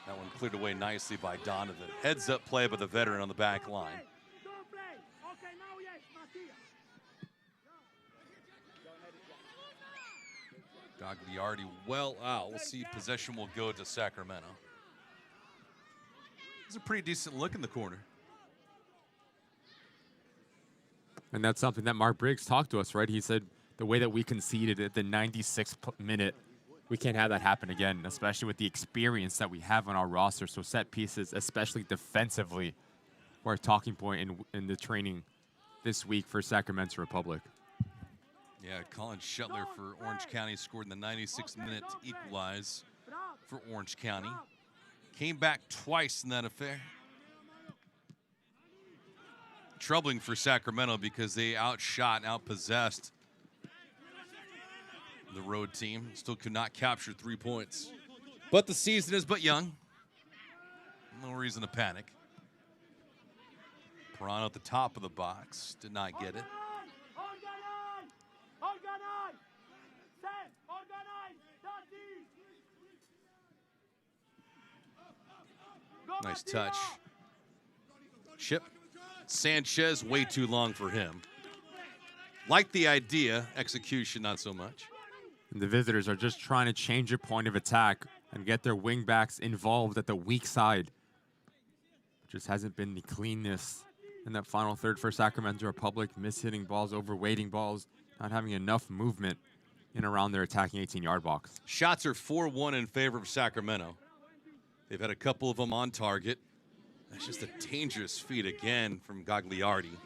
Speaker 2: That one cleared away nicely by Donovan. Heads up play by the veteran on the back line. Gagliardi well out. We'll see possession will go to Sacramento. It's a pretty decent look in the corner.
Speaker 1: And that's something that Mark Briggs talked to us, right? He said the way that we conceded at the 96th minute, we can't have that happen again, especially with the experience that we have on our roster. So set pieces, especially defensively, were a talking point in the training this week for Sacramento Republic.
Speaker 2: Yeah, Colin Shetler for Orange County scored in the 96th minute to equalize for Orange County. Came back twice in that affair. Troubling for Sacramento because they outshot, outpossessed the road team. Still could not capture 3 points. But the season is but young. No reason to panic. Perano at the top of the box. Did not get it. Nice touch. Chip. Sanchez, way too long for him. Like the idea, execution not so much.
Speaker 1: And the visitors are just trying to change their point of attack and get their wingbacks involved at the weak side. Just hasn't been the cleanness in that final third for Sacramento Republic. Mishitting balls, overweighting balls, not having enough movement in around their attacking 18-yard box.
Speaker 2: Shots are 4-1 in favor of Sacramento. They've had a couple of them on target. That's just a dangerous feed again from Gagliardi.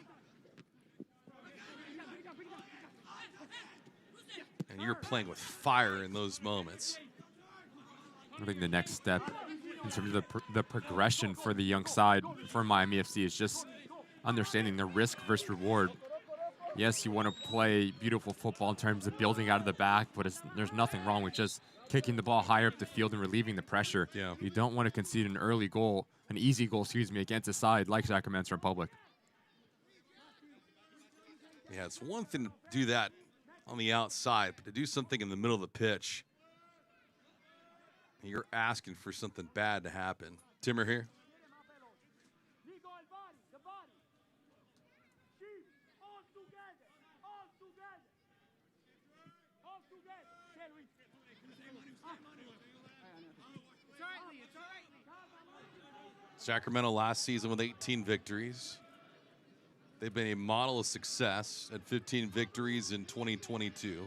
Speaker 2: And you're playing with fire in those moments.
Speaker 1: I think the next step in terms of the progression for the young side for Miami FC is just understanding the risk versus reward. Yes, you want to play beautiful football in terms of building out of the back, but there's nothing wrong with just kicking the ball higher up the field and relieving the pressure.
Speaker 2: Yeah.
Speaker 1: You don't want to concede an early goal, an easy goal, against a side like Sacramento Republic.
Speaker 2: Yeah, it's one thing to do that on the outside, but to do something in the middle of the pitch, you're asking for something bad to happen. Timmer here. Sacramento last season with 18 victories. They've been a model of success at 15 victories in 2022.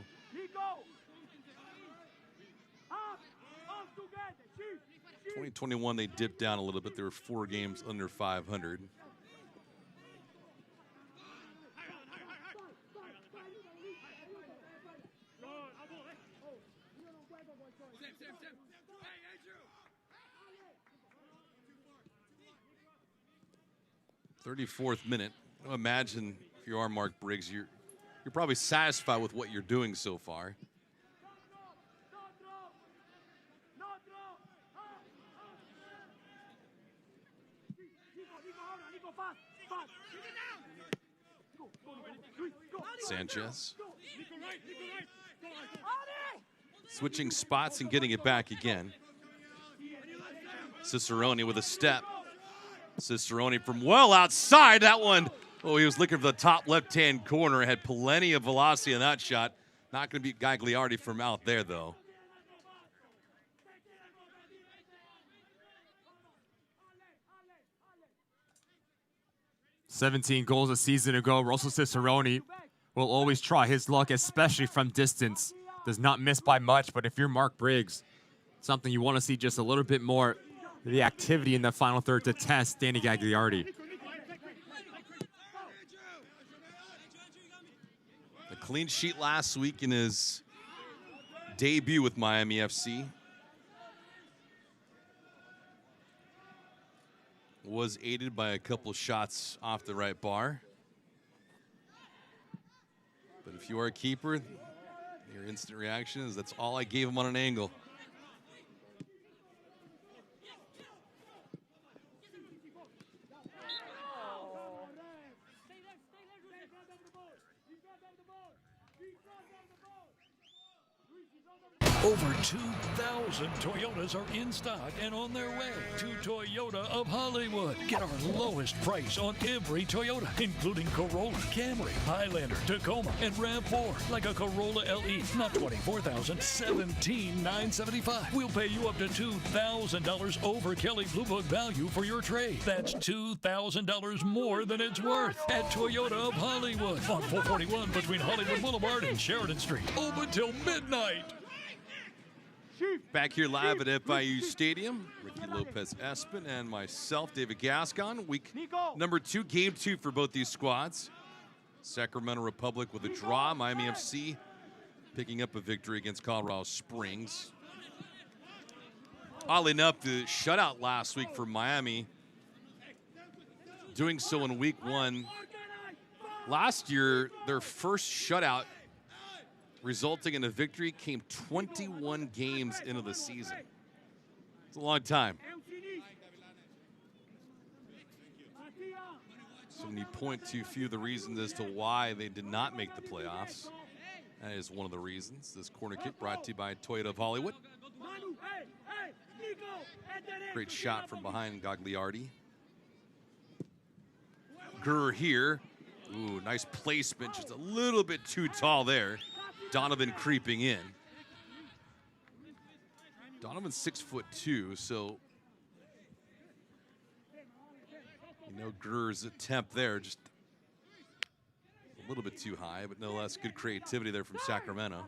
Speaker 2: 2021, they dipped down a little bit. There were 4 games under 500. '34th minute. Imagine if you are Mark Briggs, you're probably satisfied with what you're doing so far. Sanchez. Switching spots and getting it back again. Cicerone with a step. Cicerone from well outside. That one, oh, he was looking for the top left-hand corner. Had plenty of velocity in that shot. Not going to beat Gagliardi from out there, though.
Speaker 1: 17 goals a season ago. Russell Cicerone will always try his luck, especially from distance. Does not miss by much, but if you're Mark Briggs, something you want to see just a little bit more, the activity in the final third to test Danny Gagliardi.
Speaker 2: A clean sheet last week in his debut with Miami FC. Was aided by a couple shots off the right bar. But if you are a keeper, your instant reaction is that's all I gave him on an angle.
Speaker 12: Over 2,000 Toyotas are in stock and on their way to Toyota of Hollywood. Get our lowest price on every Toyota, including Corolla, Camry, Highlander, Tacoma, and RAV4. Like a Corolla LE, not $24,000, $17,975. We'll pay you up to $2,000 over Kelley Blue Book value for your trade. That's $2,000 more than it's worth at Toyota of Hollywood on 441 between Hollywood Boulevard and Sheridan Street. Open till midnight.
Speaker 2: Back here live at FIU Stadium, Ricky Lopez-Espin and myself, David Gascon. Week number 2, game 2 for both these squads. Sacramento Republic with a draw. Miami FC picking up a victory against Colorado Springs. Oddly enough, the shutout last week for Miami, doing so in week 1. Last year, their first shutout resulting in a victory came 21 games into the season. It's a long time. So when you point to a few of the reasons as to why they did not make the playoffs, that is one of the reasons. This corner kick brought to you by Toyota of Hollywood. Great shot from behind Gagliardi. Gurr here. Ooh, nice placement, just a little bit too tall there. Donovan creeping in. Donovan's 6'2", so you know Gurr's attempt there just a little bit too high, but no less good creativity there from Sacramento.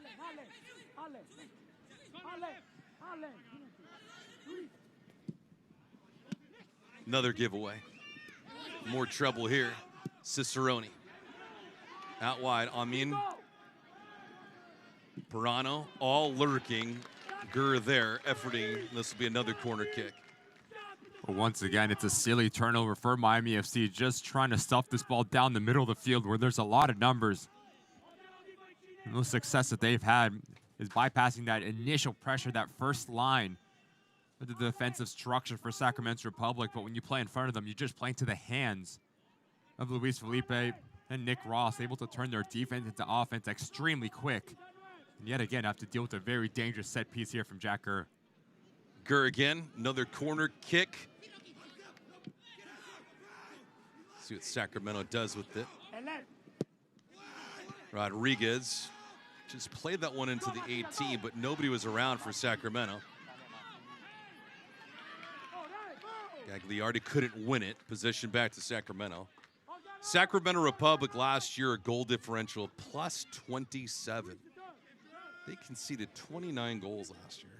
Speaker 2: Another giveaway. More trouble here. Cicerone. Out wide, Amin. Pirano, all lurking. Gurr there, efforting. This will be another corner kick.
Speaker 1: Well, once again, it's a silly turnover for Miami FC, just trying to stuff this ball down the middle of the field where there's a lot of numbers. And the success that they've had is bypassing that initial pressure, that first line of the defensive structure for Sacramento Republic. But when you play in front of them, you're just playing to the hands of Luis Felipe and Nick Ross, able to turn their defense into offense extremely quick. And yet again, have to deal with a very dangerous set piece here from Jack Gurr.
Speaker 2: Gurr again, another corner kick. See what Sacramento does with it. Rodriguez just played that one into the 18, but nobody was around for Sacramento. Gagliardi couldn't win it. Possession back to Sacramento. Sacramento Republic last year, a goal differential plus 27. They conceded 29 goals last year.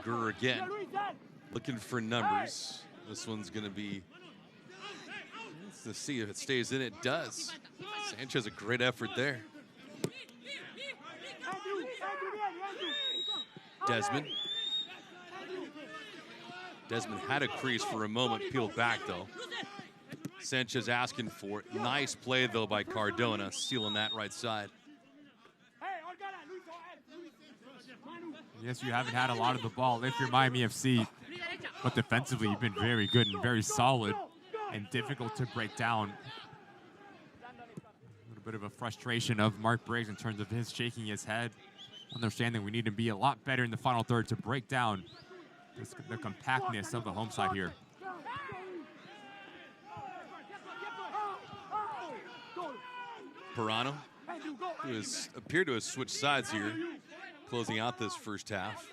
Speaker 2: Gurr again, looking for numbers. This one's going to be, let's see if it stays in. It does. Sanchez, a great effort there. Desmond had a crease for a moment, peeled back though. Sanchez asking for it. Nice play though by Cardona, sealing that right side.
Speaker 1: Yes, you haven't had a lot of the ball if you're Miami FC, but defensively you've been very good and very solid and difficult to break down. A little bit of a frustration of Mark Briggs in terms of his shaking his head, understanding we need to be a lot better in the final third to break down the compactness of the home side here.
Speaker 2: Pirano who has appeared to have switched sides here, closing out this first half.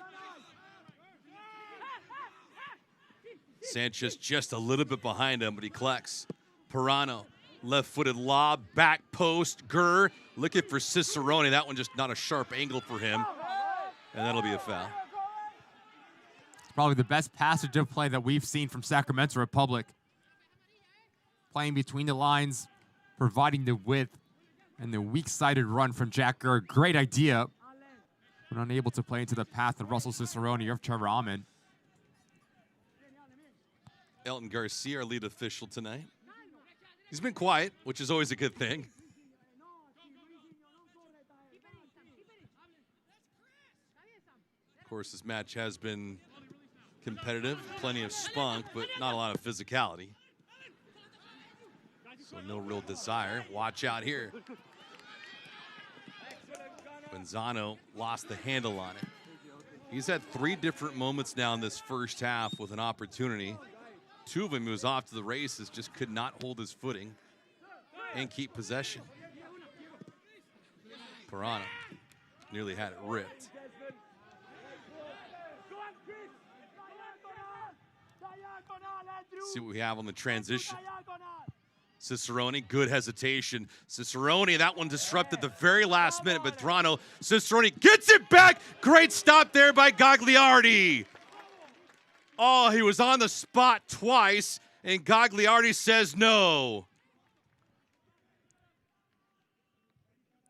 Speaker 2: Sanchez just a little bit behind him, but he collects. Pirano, left-footed lob, back post. Gurr looking for Cicerone. That one just not a sharp angle for him, and that'll be a foul.
Speaker 1: It's probably the best passage of play that we've seen from Sacramento Republic. Playing between the lines, providing the width, and the weak-sided run from Jack Gurr. Great idea, but unable to play into the path of Russell Cicerone or Trevor Ahmed.
Speaker 2: Elton Garcia, our lead official tonight. He's been quiet, which is always a good thing. Of course, this match has been competitive, plenty of spunk, but not a lot of physicality. So no real desire. Watch out here. Benzano lost the handle on it. He's had 3 different moments now in this first half with an opportunity. 2 of them, he was off to the races, just could not hold his footing and keep possession. Pirano nearly had it ripped. See what we have on the transition. Cicerone, good hesitation. Cicerone, that one disrupted the very last minute, but Thrano, Cicerone gets it back. Great stop there by Gagliardi. Oh, he was on the spot twice, and Gagliardi says no.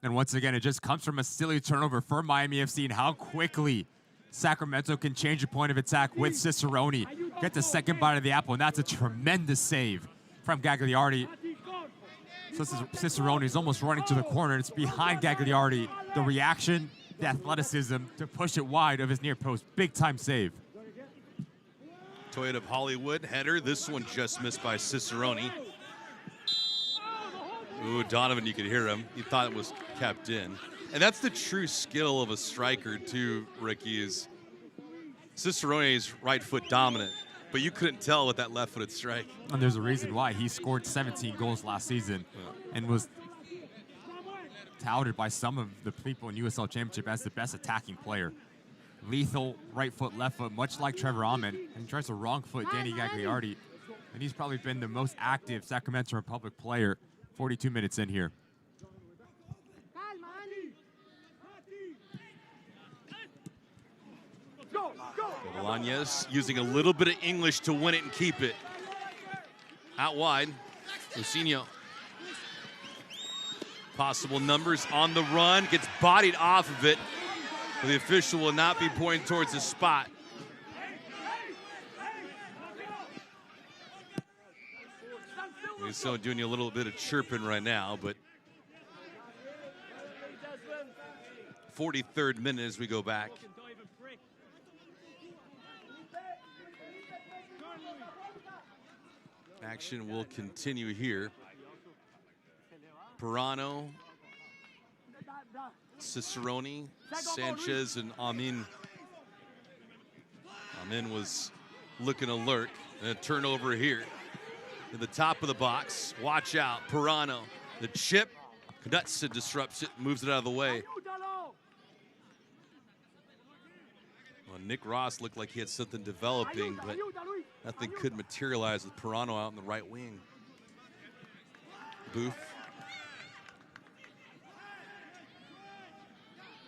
Speaker 1: And once again, it just comes from a silly turnover for Miami FC and how quickly Sacramento can change the point of attack with Cicerone. Get the second bite of the apple, and that's a tremendous save from Gagliardi. So Cicerone is almost running to the corner. It's behind Gagliardi. The reaction, the athleticism to push it wide of his near post. Big time save.
Speaker 2: Toyota of Hollywood header. This one just missed by Cicerone. Ooh, Donovan, you could hear him. He thought it was kept in. And that's the true skill of a striker too, Ricky, is Cicerone's right foot dominant, but you couldn't tell with that left-footed strike.
Speaker 1: And there's a reason why. He scored 17 goals last season and was touted by some of the people in USL Championship as the best attacking player. Lethal right foot, left foot, much like Trevor Ahmed, and he tries to wrong foot Danny Gagliardi. And he's probably been the most active Sacramento Republic player 42 minutes in here.
Speaker 2: Bolaños using a little bit of English to win it and keep it. Out wide, Lucinho. Possible numbers on the run, gets bodied off of it. The official will not be pointing towards the spot. He's so doing a little bit of chirping right now, but 43rd minute as we go back. Action will continue here. Pirano, Cicerone, Sanchez, and Amin. Amin was looking alert. And a turnover here. At the top of the box. Watch out. Pirano. The chip. Knutson disrupts it, moves it out of the way. Well, Nick Ross looked like he had something developing, but nothing could materialize with Pirano out in the right wing. Booth.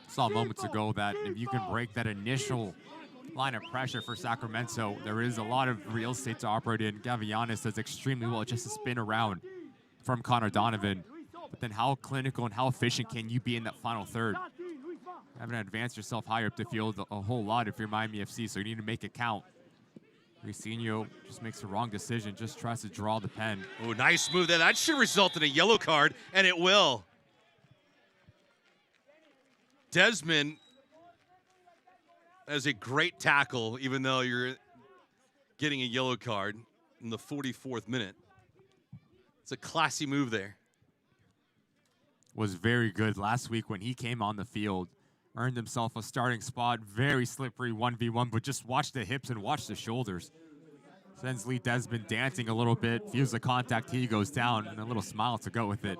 Speaker 1: Saw moments ago that if you can break that initial line of pressure for Sacramento, there is a lot of real estate to operate in. Gavianis does extremely well just to spin around from Connor Donovan. But then how clinical and how efficient can you be in that final third? You haven't advanced yourself higher up the field a whole lot if you're Miami FC, so you need to make it count. Lucinho just makes the wrong decision, just tries to draw the pen.
Speaker 2: Oh, nice move there. That should result in a yellow card, and it will. Desmond has a great tackle, even though you're getting a yellow card in the 44th minute. It's a classy move there.
Speaker 1: Was very good last week when he came on the field. Earned himself a starting spot. Very slippery 1v1, but just watch the hips and watch the shoulders. Sends Lee Desmond dancing a little bit. Feels the contact, he goes down, and a little smile to go with it.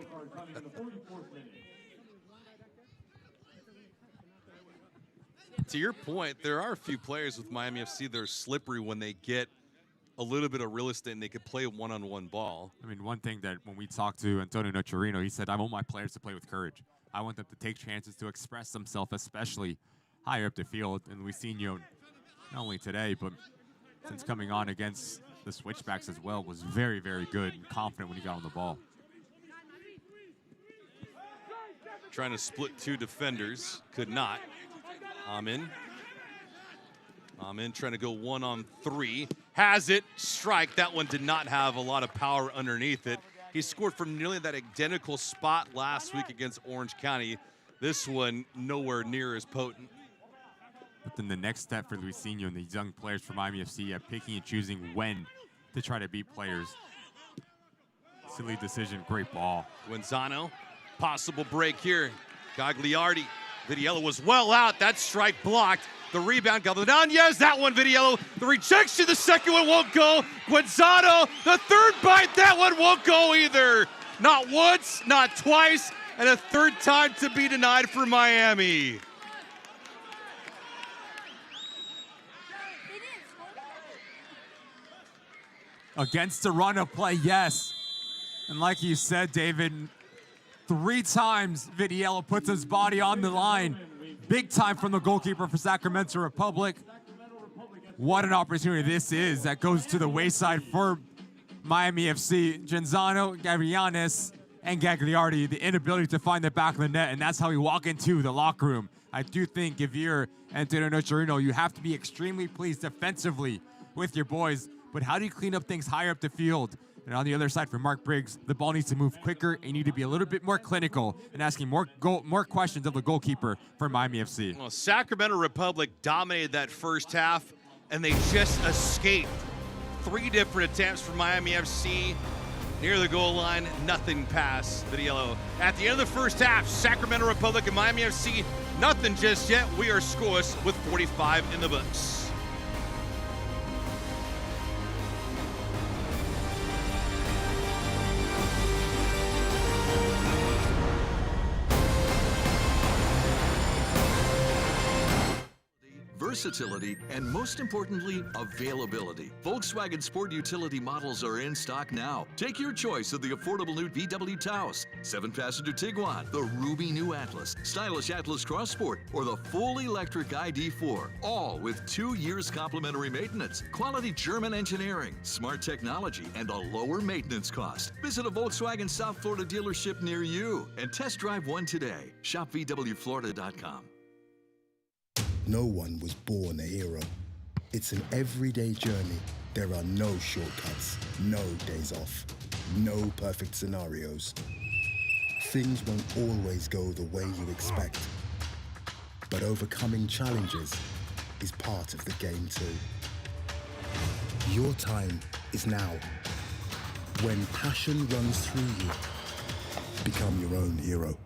Speaker 2: to your point, there are a few players with Miami FC that are slippery when they get a little bit of real estate and they could play a one-on-one ball.
Speaker 1: I mean, one thing that when we talked to Antonio Nocerino, he said, I want my players to play with courage. I want them to take chances to express themselves, especially higher up the field. And we've seen you not only today, but since coming on against the switchbacks as well, was very, very good and confident when he got on the ball.
Speaker 2: Trying to split two defenders, could not. Amin trying to go 1-on-3, has it, strike. That one did not have a lot of power underneath it. He scored from nearly that identical spot last week against Orange County. This one nowhere near as potent.
Speaker 1: But then the next step for Luisinho and these young players from Miami FC at picking and choosing when to try to beat players. Silly decision, great ball.
Speaker 2: Guenzano, possible break here. Gagliardi, Vidiello was well out. That strike blocked. The rebound, Galvanez, that one, Vidiello. The rejection, the second one won't go. Guenzano, the third bite, that one won't go either. Not once, not twice, and a third time to be denied for Miami.
Speaker 1: Against the run of play, yes. And like you said, David, 3 times Vidiello puts his body on the line. Big time from the goalkeeper for Sacramento Republic. What an opportunity this is that goes to the wayside for Miami FC. Genzano, Gavianes, and Gagliardi, the inability to find the back of the net, and that's how we walk into the locker room. I do think if you're Antonio Nocerino, you have to be extremely pleased defensively with your boys, but how do you clean up things higher up the field? And on the other side for Mark Briggs, the ball needs to move quicker and you need to be a little bit more clinical and asking more questions of the goalkeeper for Miami FC.
Speaker 2: Well, Sacramento Republic dominated that first half and they just escaped. 3 different attempts for Miami FC. Near the goal line, nothing past Vidiello. At the end of the first half, Sacramento Republic and Miami FC, nothing just yet. We are scoreless with 45 in the books.
Speaker 6: Versatility, and most importantly, availability. Volkswagen Sport Utility models are in stock now. Take your choice of the affordable new VW Taos, 7-passenger Tiguan, the Ruby new Atlas, stylish Atlas Cross Sport, or the full electric ID4, all with 2 years complimentary maintenance, quality German engineering, smart technology, and a lower maintenance cost. Visit a Volkswagen South Florida dealership near you and test drive one today. Shop VWFlorida.com.
Speaker 11: No one was born a hero. It's an everyday journey. There are no shortcuts, no days off, no perfect scenarios. Things won't always go the way you expect. But overcoming challenges is part of the game too. Your time is now. When passion runs through you, become your own hero.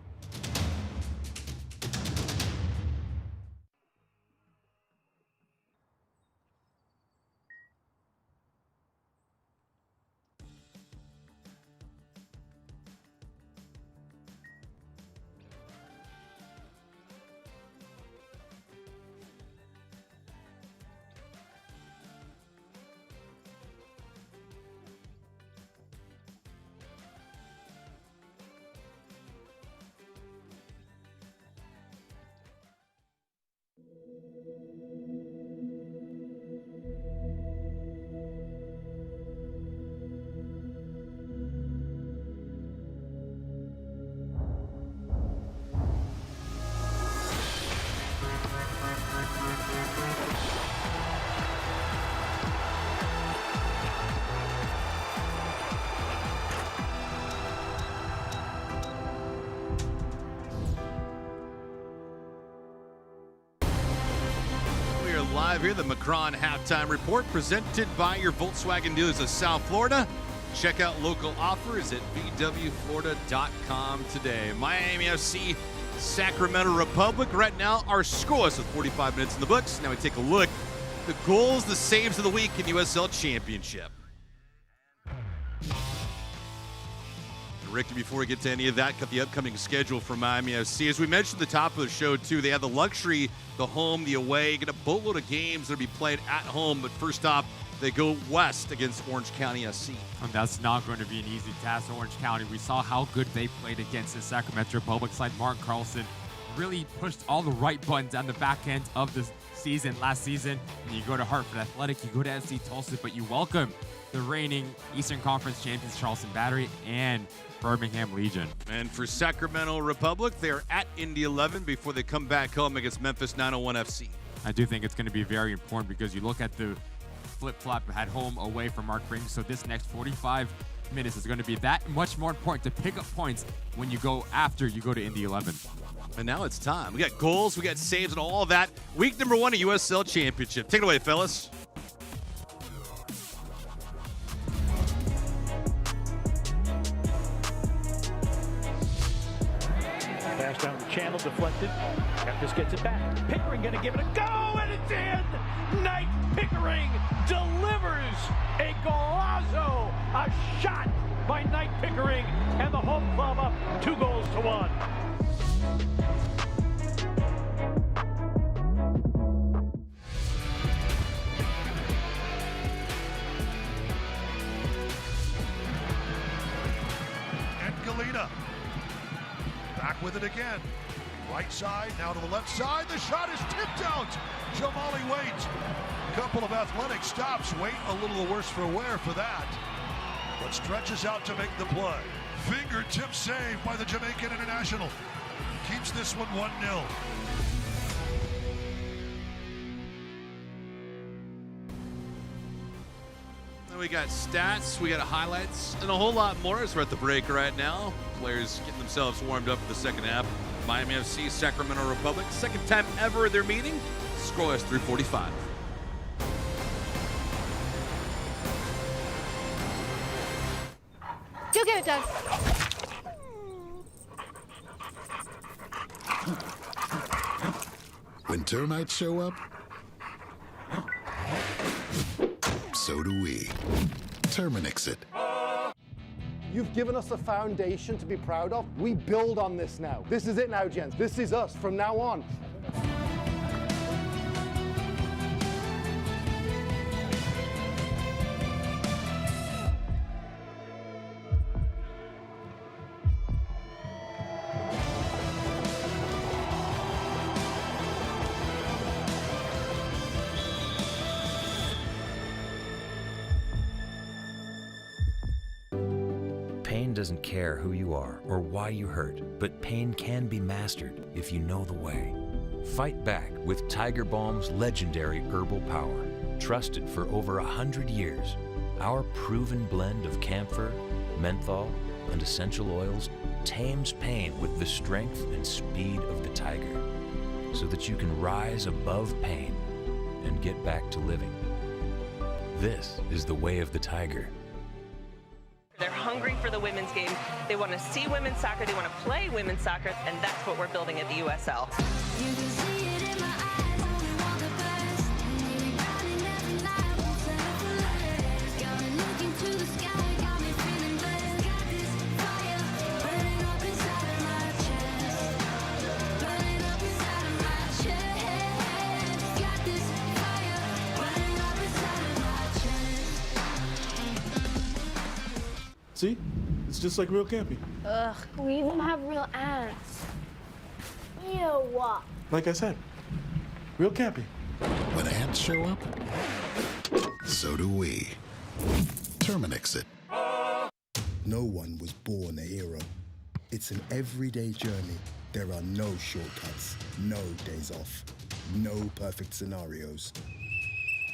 Speaker 2: Live here, the Macron Halftime Report presented by your Volkswagen dealers of South Florida. Check out local offers at VWFlorida.com today. Miami FC, Sacramento Republic. Right now, our scores with 45 minutes in the books. Now we take a look at the goals, the saves of the week in USL Championship. Ricky, before we get to any of that, got the upcoming schedule for Miami FC. As we mentioned at the top of the show, too, they have the luxury, the home, the away, get a boatload of games that'll be played at home. But first off, they go west against Orange County SC.
Speaker 1: And that's not going to be an easy task. Orange County, we saw how good they played against the Sacramento Republic side. Mark Carlson really pushed all the right buttons on the back end of the season last season. And you go to Hartford Athletic, you go to FC Tulsa, but you welcome the reigning Eastern Conference champions Charleston Battery and Birmingham Legion.
Speaker 2: And for Sacramento Republic, they're at Indy 11 before they come back home against Memphis 901 FC.
Speaker 1: I do think it's going to be very important because you look at the flip-flop at home away from Mark Brings. So this next 45 minutes is going to be that much more important to pick up points when you go after you go to Indy 11.
Speaker 2: And now it's time. We got goals, we got saves, and all of that. Week number 1 of USL Championship. Take it away, fellas.
Speaker 8: Pass down the channel, deflected. Memphis gets it back. Pickering going to give it a go, and it's in! Knight Pickering delivers a golazo, a shot by Knight Pickering, and the home club up 2-1.
Speaker 10: And Ngalina back with it again. Right side, now to the left side. The shot is tipped out. Jamali Waite. Couple of athletic stops. Waite a little the worse for wear for that. But stretches out to make the play. Fingertip save by the Jamaican international. Keeps this one 1-0.
Speaker 2: We got stats, we got highlights, and a whole lot more as we're at the break right now. Players getting themselves warmed up for the second half. Miami FC, Sacramento Republic, second time ever they're meeting. Score is 3:45.
Speaker 9: Go get it, Doug.
Speaker 3: When termites show up, so do we. Terminix it.
Speaker 13: You've given us a foundation to be proud of. We build on this now. This is it now, gents. This is us from now on.
Speaker 14: Pain doesn't care who you are or why you hurt, but pain can be mastered if you know the way. Fight back with Tiger Balm's legendary herbal power. Trusted for over 100 years, our proven blend of camphor, menthol, and essential oils tames pain with the strength and speed of the tiger, so that you can rise above pain and get back to living. This is the way of the tiger.
Speaker 15: They're hungry for the women's game. They want to see women's soccer. They want to play women's soccer, and that's what we're building at the USL.
Speaker 4: See? It's just like real camping.
Speaker 9: Ugh, we even have real ants. Ew.
Speaker 4: Like I said, real camping.
Speaker 3: When ants show up, so do we. Terminix it.
Speaker 11: No one was born a hero. It's an everyday journey. There are no shortcuts, no days off, no perfect scenarios.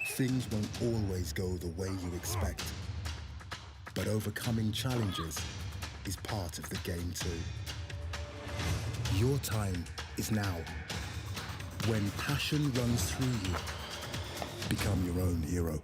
Speaker 11: Things won't always go the way you expect. But overcoming challenges is part of the game too. Your time is now. When passion runs through you, become your own hero.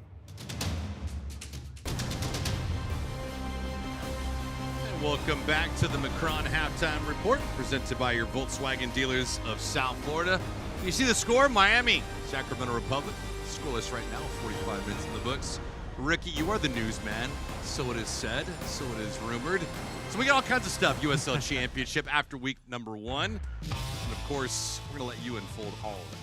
Speaker 2: And welcome back to the Macron Halftime Report, presented by your Volkswagen dealers of South Florida. You see the score, Miami, Sacramento Republic. Scoreless right now, 45 minutes in the books. Ricky, you are the newsman. So it is said, so it is rumored. So we got all kinds of stuff. USL Championship after week number 1. And of course, we're going to let you unfold all of it.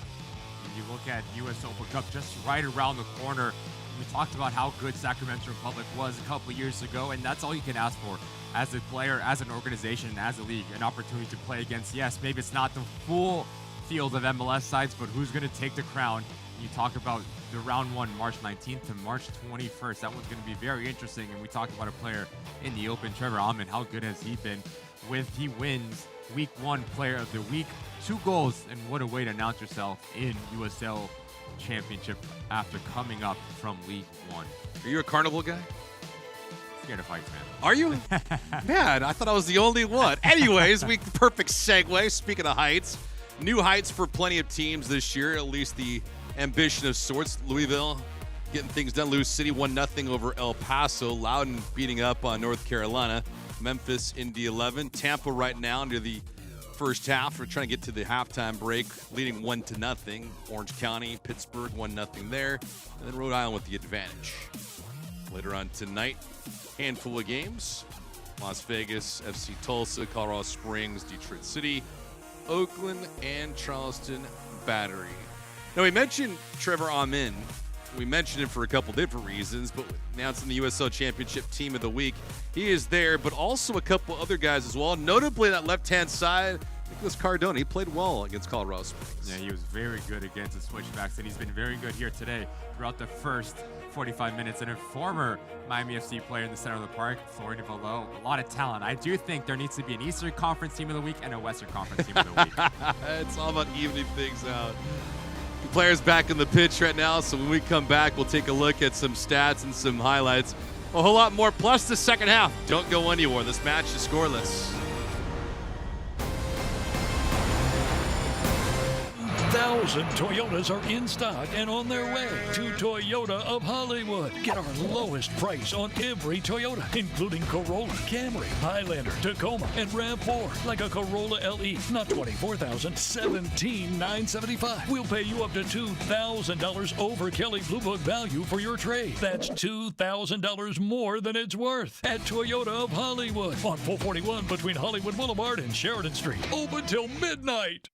Speaker 1: When you look at US Open Cup just right around the corner, we talked about how good Sacramento Republic was a couple years ago, and that's all you can ask for as a player, as an organization, as a league, an opportunity to play against, yes, maybe it's not the full field of MLS sides, but who's going to take the crown? You talk about the round 1, March 19th to March 21st. That one's going to be very interesting. And we talked about a player in the Open, Trevor Ahmed. How good has he been? He wins week 1 player of the week, 2 goals, and what a way to announce yourself in USL Championship after coming up from League One.
Speaker 2: Are you a carnival guy?
Speaker 1: Scared of heights, man.
Speaker 2: Are you? Man, I thought I was the only one. Anyways, perfect segue. Speaking of heights, new heights for plenty of teams this year, at least the ambition of sorts. Louisville getting things done. Lose City 1-0 over El Paso. Loudoun beating up on North Carolina. Memphis, Indy 11. Tampa right now near the first half. We're trying to get to the halftime break, leading 1-0. Orange County, Pittsburgh 1-0 there. And then Rhode Island with the advantage. Later on tonight, handful of games. Las Vegas, FC Tulsa, Colorado Springs, Detroit City, Oakland, and Charleston Battery. Now, we mentioned Trevor Ahmed. We mentioned him for a couple different reasons, but announcing the USL Championship Team of the Week, he is there, but also a couple other guys as well. Notably, that left-hand side, Nicholas Cardona, he played well against Colorado Springs.
Speaker 1: Yeah, he was very good against the switchbacks, and he's been very good here today throughout the first 45 minutes. And a former Miami FC player in the center of the park, Florian Valo, a lot of talent. I do think there needs to be an Eastern Conference Team of the Week and a Western Conference Team of the Week.
Speaker 2: It's all about evening things out. Players back in the pitch right now, so when we come back, we'll take a look at some stats and some highlights. A whole lot more, plus the second half. Don't go anywhere. This match is scoreless.
Speaker 12: 1,000 Toyotas are in stock and on their way to Toyota of Hollywood. Get our lowest price on every Toyota, including Corolla, Camry, Highlander, Tacoma, and RAV4. Like a Corolla LE, not $24,000, $17,975. We'll pay you up to $2,000 over Kelley Blue Book value for your trade. That's $2,000 more than it's worth at Toyota of Hollywood on 441 between Hollywood Boulevard and Sheridan Street. Open till midnight.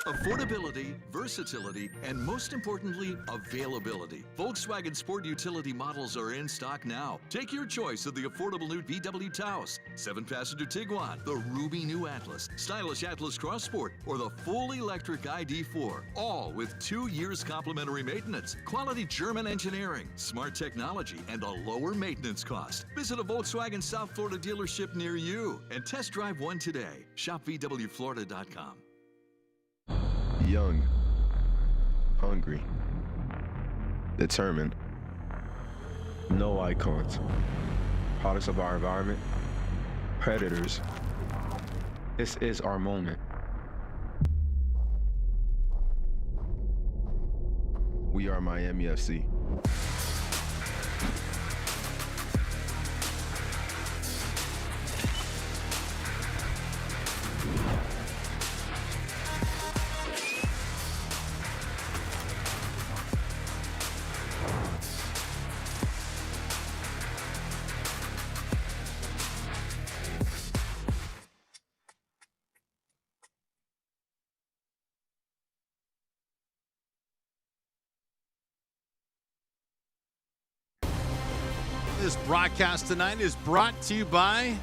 Speaker 6: Affordability, versatility, and most importantly, availability. Volkswagen Sport Utility models are in stock now. Take your choice of the affordable new VW Taos, 7-passenger Tiguan, the Ruby new Atlas, stylish Atlas Cross Sport, or the full electric ID4. All with 2 years complimentary maintenance, quality German engineering, smart technology, and a lower maintenance cost. Visit a Volkswagen South Florida dealership near you and test drive one today. Shop VWFlorida.com.
Speaker 16: Young, hungry, determined, no icons, products of our environment, predators. This is our moment. We are Miami FC.
Speaker 2: This broadcast tonight is brought to you by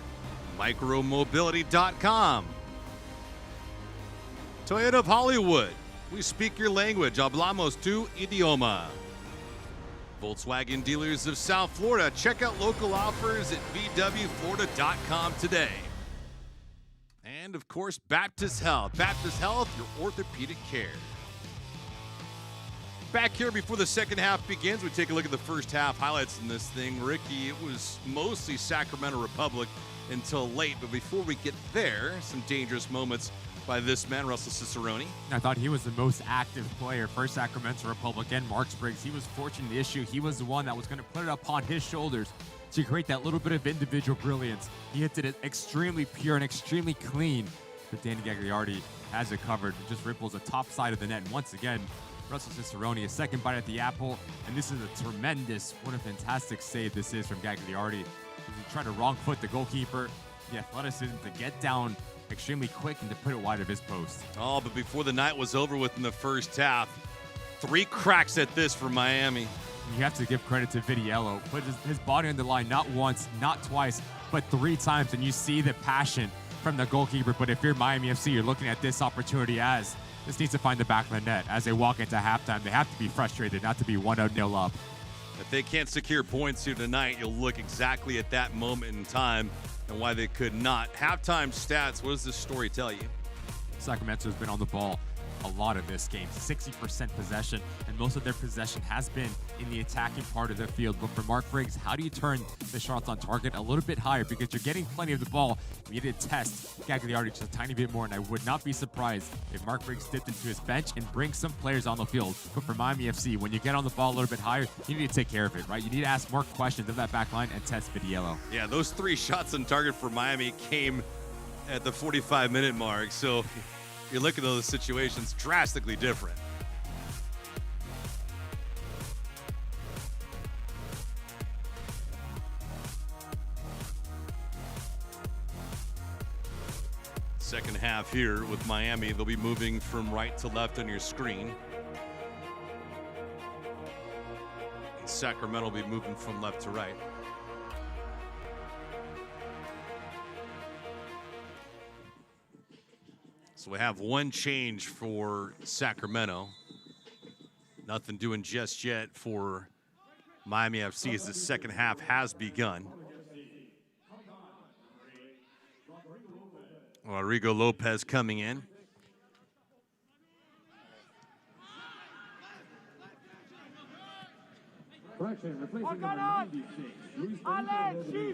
Speaker 2: micromobility.com. Toyota of Hollywood. We speak your language. Hablamos tu idioma. Volkswagen dealers of South Florida. Check out local offers at vwflorida.com today. And of course, Baptist Health. Baptist Health, your orthopedic care. Back here before the second half begins, we take a look at the first half highlights in this thing. Ricky, it was mostly Sacramento Republic until late, but before we get there, some dangerous moments by this man, Russell Cicerone.
Speaker 1: I thought he was the most active player for Sacramento Republic and Mark Spriggs. He was fortunate the issue. He was the one that was going to put it upon his shoulders to create that little bit of individual brilliance. He hit it extremely pure and extremely clean, but Danny Gagliardi has it covered. It just ripples the top side of the net. And once again, Russell Cicerone, a second bite at the apple, and this is a tremendous, what a fantastic save this is from Gagliardi. He tried to wrong foot the goalkeeper, the athleticism to get down extremely quick and to put it wide of his post.
Speaker 2: Oh, but before the night was over with in the first half, 3 cracks at this for Miami.
Speaker 1: You have to give credit to Vidiello. Put his body on the line not once, not twice, but 3 times, and you see the passion from the goalkeeper. But if you're Miami FC, you're looking at this opportunity as this needs to find the back of the net. As they walk into halftime, they have to be frustrated not to be 1-0 up.
Speaker 2: If they can't secure points here tonight, you'll look exactly at that moment in time and why they could not. Halftime stats, what does this story tell you?
Speaker 1: Sacramento has been on the ball a lot of this game, 60% possession, and most of their possession has been in the attacking part of the field. But for Mark Briggs, how do you turn the shots on target a little bit higher? Because you're getting plenty of the ball. You need to test Gagliardi just a tiny bit more, and I would not be surprised if Mark Briggs dipped into his bench and brings some players on the field. But for Miami FC, when you get on the ball a little bit higher, you need to take care of it, right? You need to ask more questions of that back line and test Vidiello.
Speaker 2: Yeah, those 3 shots on target for Miami came at the 45-minute mark, so you look at those situations, drastically different. Second half here with Miami. They'll be moving from right to left on your screen. And Sacramento will be moving from left to right. So we have 1 change for Sacramento. Nothing doing just yet for Miami FC as the second half has begun. Rodrigo Lopez coming in.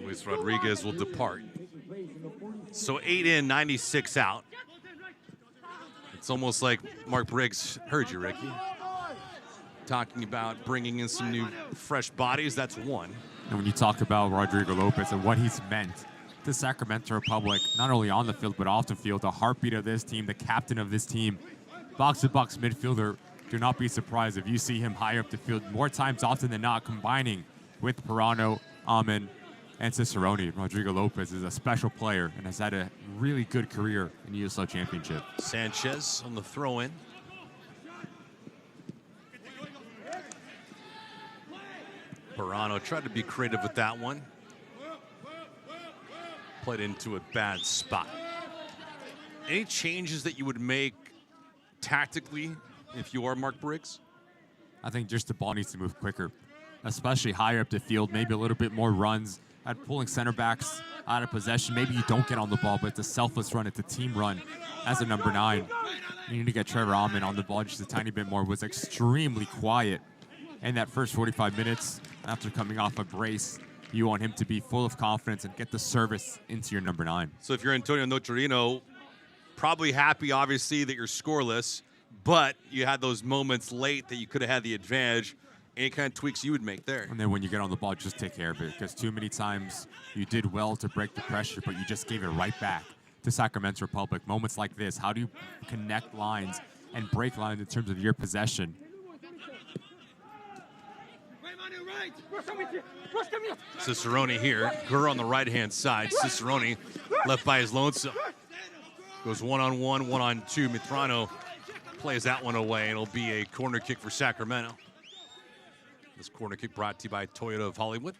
Speaker 2: Luis Rodriguez will depart. So 8 in, 96 out. It's almost like Mark Briggs heard you, Ricky. Talking about bringing in some new, fresh bodies, that's 1.
Speaker 1: And when you talk about Rodrigo Lopez and what he's meant to Sacramento Republic, not only on the field, but off the field, the heartbeat of this team, the captain of this team, box-to-box midfielder, do not be surprised if you see him higher up the field more times often than not, combining with Pirano, Amin, and Cicerone. Rodrigo Lopez is a special player and has had a really good career in the USL Championship.
Speaker 2: Sanchez on the throw-in. Pirano tried to be creative with that one. Played into a bad spot. Any changes that you would make tactically if you are Mark Briggs?
Speaker 1: I think just the ball needs to move quicker, especially higher up the field, maybe a little bit more runs. At pulling center backs out of possession. Maybe you don't get on the ball, but it's a selfless run. It's a team run as a number 9. You need to get Trevor Amin on the ball just a tiny bit more. Was extremely quiet in that first 45 minutes after coming off a brace. You want him to be full of confidence and get the service into your number 9.
Speaker 2: So if you're Antonio Nocerino, probably happy, obviously, that you're scoreless, but you had those moments late that you could have had the advantage. Any kind of tweaks you would make there?
Speaker 1: And then when you get on the ball, just take care of it, because too many times you did well to break the pressure, but you just gave it right back to Sacramento Republic. Moments like this, how do you connect lines and break lines in terms of your possession?
Speaker 2: Cicerone here, Gurr on the right-hand side. Cicerone left by his lonesome. Goes 1-on-1, 1-on-2. Mitrano plays that one away, and it'll be a corner kick for Sacramento. This corner kick brought to you by Toyota of Hollywood.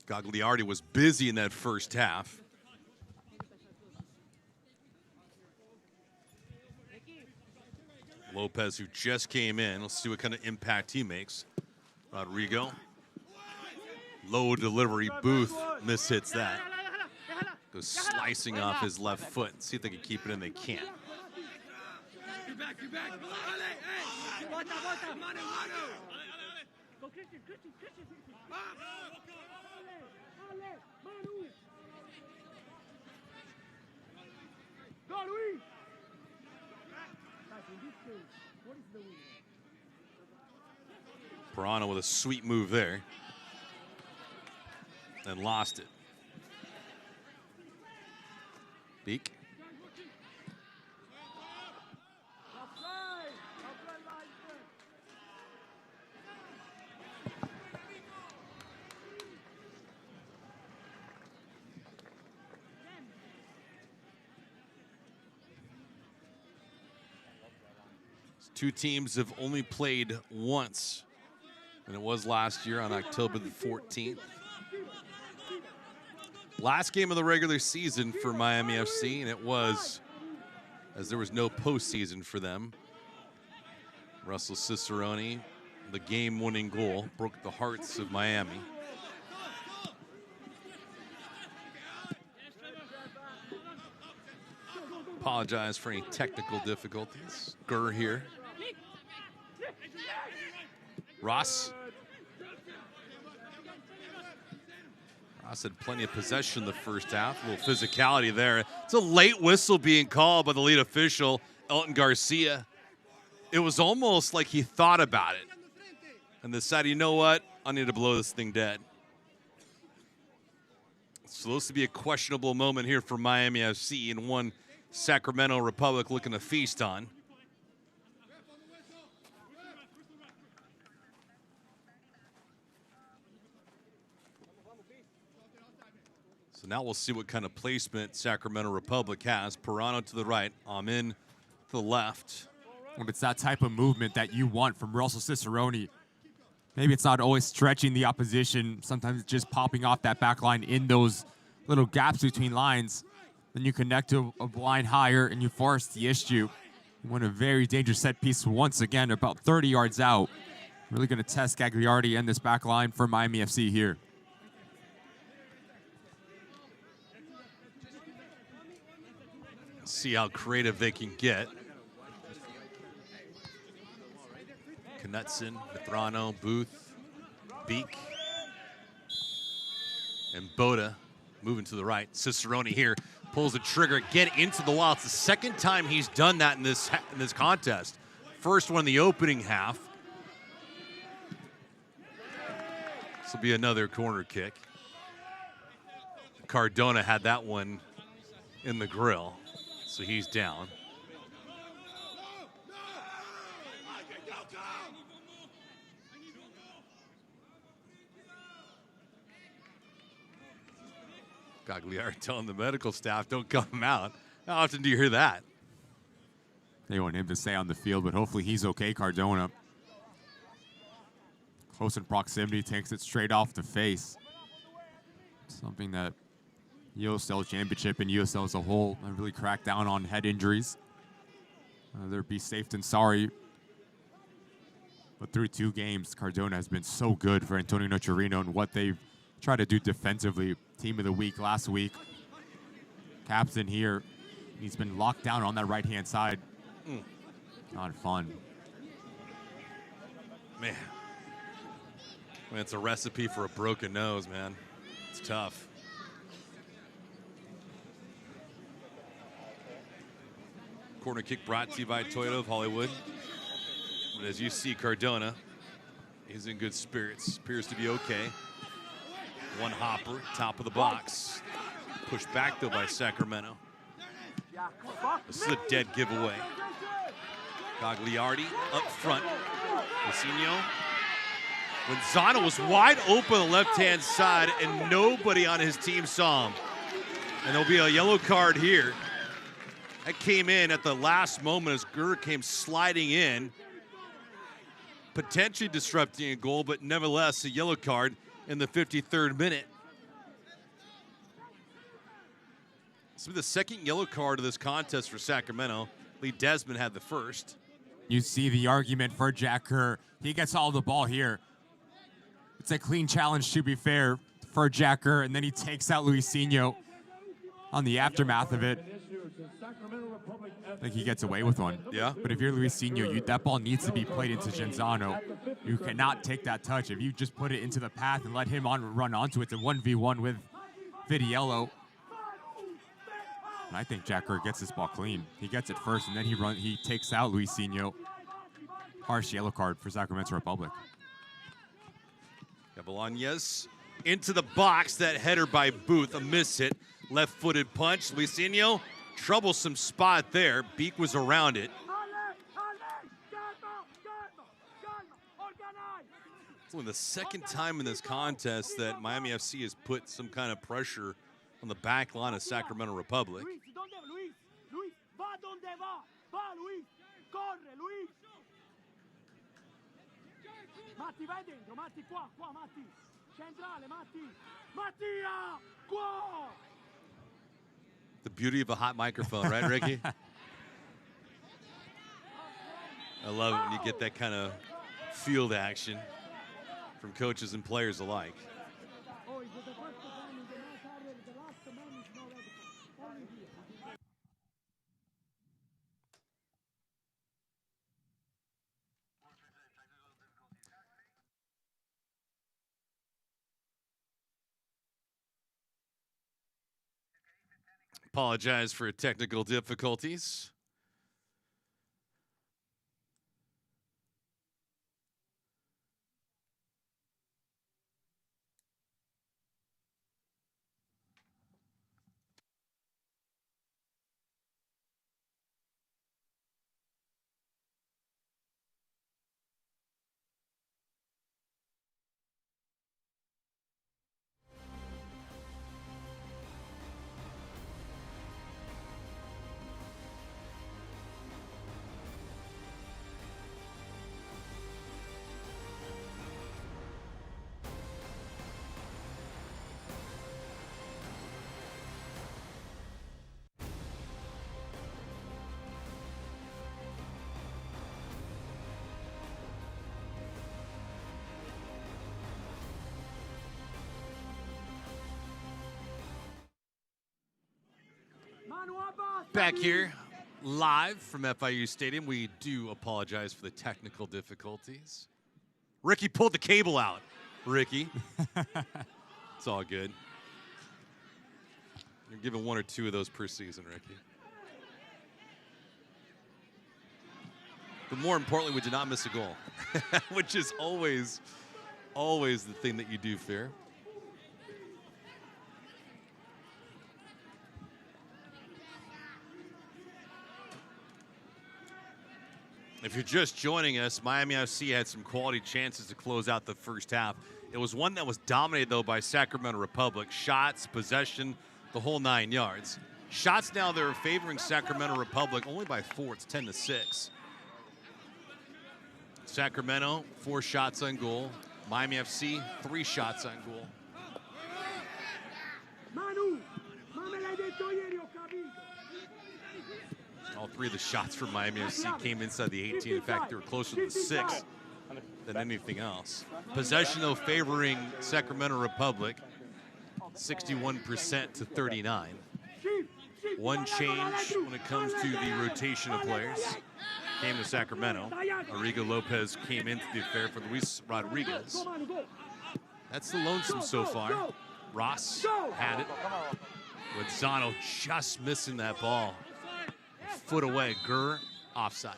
Speaker 2: Gagliardi was busy in that first half. Lopez, who just came in, let's see what kind of impact he makes. Rodrigo Low delivery. Booth mishits that. Goes slicing off his left foot. See if they can keep it in. They can't. Pirano with a sweet move there. And lost it. Beak. Two teams have only played once, and it was last year on October the 14th. Last game of the regular season for Miami FC, and it was, as there was no postseason for them. Russell Cicerone, the game-winning goal, broke the hearts of Miami. Apologize for any technical difficulties. Gurr here. Ross. Ross had plenty of possession in the first half. A little physicality there. It's a late whistle being called by the lead official, Elton Garcia. It was almost like he thought about it and decided, you know what? I need to blow this thing dead. It's supposed to be a questionable moment here for Miami FC, and one Sacramento Republic looking to feast on. So now we'll see what kind of placement Sacramento Republic has. Pirano to the right, Amin to the left.
Speaker 1: It's that type of movement that you want from Russell Cicerone. Maybe it's not always stretching the opposition. Sometimes it's just popping off that back line in those little gaps between lines. Then you connect to a line higher and you force the issue. You win a very dangerous set piece once again, about 30 yards out. Really going to test Gagliardi and this back line for Miami FC here.
Speaker 2: See how creative they can get. Knutson, Vetrano, Booth, Beak, and Boda moving to the right. Cicerone here pulls the trigger, get into the wall. It's the second time he's done that in this contest. First one in the opening half. This will be another corner kick. Cardona had that one in the grill, so he's down. Gagliardi telling the medical staff, don't come out. How often do you hear that?
Speaker 1: They want him to stay on the field, but hopefully he's okay, Cardona. Close in proximity, takes it straight off the face. Something that USL Championship and USL as a whole have really cracked down on head injuries. They're be safe than sorry. But through 2 games, Cardona has been so good for Antonio Nocerino and what they've tried to do defensively. Team of the week last week. Captain here. He's been locked down on that right-hand side. Not fun.
Speaker 2: Man, it's a recipe for a broken nose, man. It's tough. Corner kick brought to you by Toyota of Hollywood. But as you see, Cardona, he's in good spirits. Appears to be okay. One hopper, top of the box. Pushed back, though, by Sacramento. This is a dead giveaway. Gagliardi up front. Lucinho. Lenzano was wide open on the left-hand side, and nobody on his team saw him. And there'll be a yellow card here. That came in at the last moment as Gurr came sliding in, potentially disrupting a goal, but nevertheless a yellow card in the 53rd minute. This will be the second yellow card of this contest for Sacramento. Lee Desmond had the first.
Speaker 1: You see the argument for Jack Kerr. He gets all the ball here. It's a clean challenge, to be fair, for Jacker, and then he takes out Luisinho on the aftermath of it. I think he gets away with one.
Speaker 2: Yeah.
Speaker 1: But if you're Luisinho, that ball needs to be played into Genzano. You cannot take that touch. If you just put it into the path and let him run onto it, it's a 1v1 with Vidiello. And I think Jacker gets this ball clean. He gets it first, and then he takes out Luisinho. Harsh yellow card for Sacramento Republic.
Speaker 2: Bolaños into the box. That header by Booth, a miss hit. Left-footed punch. Luisinho, troublesome spot there. Beek was around it. It's only the second time in this contest that Miami FC has put some kind of pressure on the back line of Sacramento Republic.
Speaker 8: Matti, vai dentro, Matti, qua, Matti. Centrale, Matti. Mattia, qua.
Speaker 2: The beauty of a hot microphone, right, Ricky? I love it when you get that kind of field action from coaches and players alike. Apologize for technical difficulties. Back here, live from FIU Stadium. We do apologize for the technical difficulties. Ricky pulled the cable out. Ricky. It's all good. You're giving 1 or 2 of those per season, Ricky. But more importantly, we did not miss a goal, which is always the thing that you do fair. If you're just joining us, Miami FC had some quality chances to close out the first half. It was one that was dominated, though, by Sacramento Republic. Shots, possession, the whole 9 yards. Shots now, they're favoring Sacramento Republic only by 4. It's 10-6. Sacramento, 4 shots on goal. Miami FC, 3 shots on goal. All 3 of the shots from Miami FC came inside the 18. In fact, they were closer to the 6 than anything else. Possession, though, favoring Sacramento Republic, 61% to 39. One change when it comes to the rotation of players came to Sacramento. Arrigo Lopez came into the affair for Luis Rodriguez. That's the lonesome so far. Ross had it, with Zano just missing that ball. A foot away, Gurr, offside.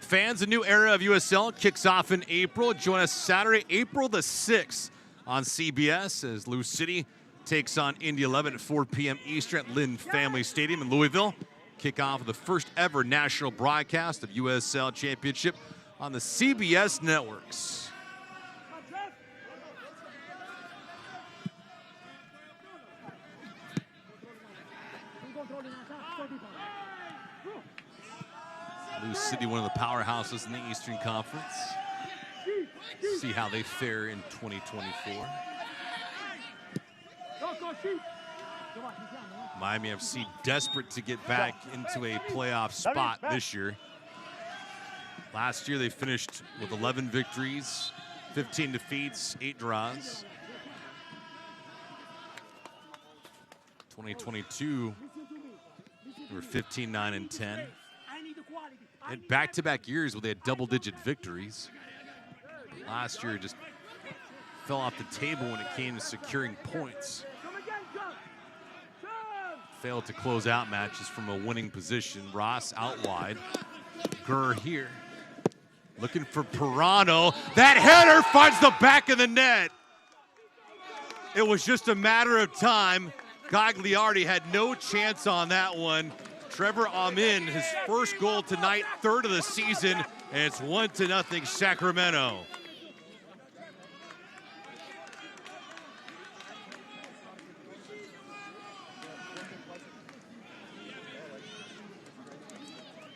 Speaker 2: Fans, a new era of USL kicks off in April. Join us Saturday, April the 6th on CBS as Lou City takes on Indy 11 at 4 p.m. Eastern at Lynn Family Stadium in Louisville. Kick off of the first ever national broadcast of USL Championship on the CBS networks. Lou City, one of the powerhouses in the Eastern Conference. See how they fare in 2024. Miami FC desperate to get back into a playoff spot this year. Last year they finished with 11 victories, 15 defeats, 8 draws. 2022, they were 15, 9, and 10. And back-to-back years where they had double-digit victories. Last year just fell off the table when it came to securing points. Failed to close out matches from a winning position. Ross out wide. Gurr here. Looking for Pirano. That header finds the back of the net. It was just a matter of time. Gagliardi had no chance on that one. Trevor Amin, his first goal tonight, 3rd of the season, and it's 1-0 Sacramento.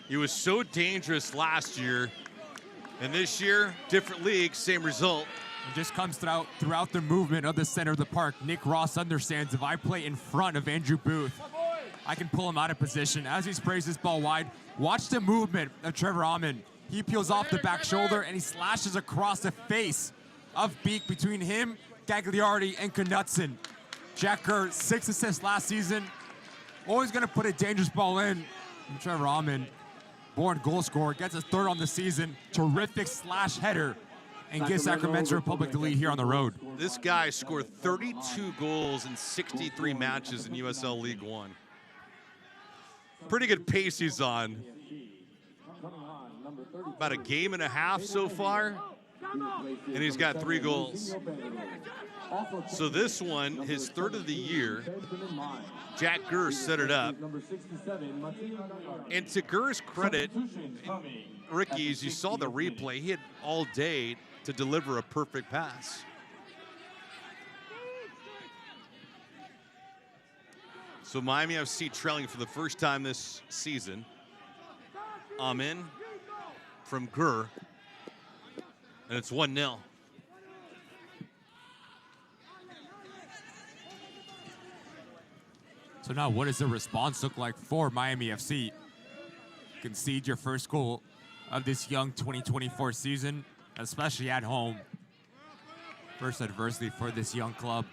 Speaker 2: He was so dangerous last year, and this year, different league, same result.
Speaker 17: It just comes throughout the movement of the center of the park. Nick Ross understands if I play in front of Andrew Booth, I can pull him out of position. As he sprays this ball wide, watch the movement of Trevor Amin. He peels off the back shoulder and he slashes across the face of Beek between him, Gagliardi, and Knutson. Jack Gurr, 6 assists last season. Always gonna put a dangerous ball in. And Trevor Amin, born goal scorer, gets his 3rd on the season. Terrific slash header and gives Sacramento Republic the lead here on the road.
Speaker 2: This guy scored 32 goals in 63 matches in USL League One. Pretty good pace he's on. About a game and a half so far, and he's got 3 goals. So this one, his 3rd of the year, Jack Gurr set it up. And to Gurr's credit, Ricky, as you saw the replay, he had all day to deliver a perfect pass. So Miami FC trailing for the first time this season. Amin from Gurr, and it's 1-0.
Speaker 17: So now what does the response look like for Miami FC? Concede your first goal of this young 2024 season, especially at home. First adversity for this young club.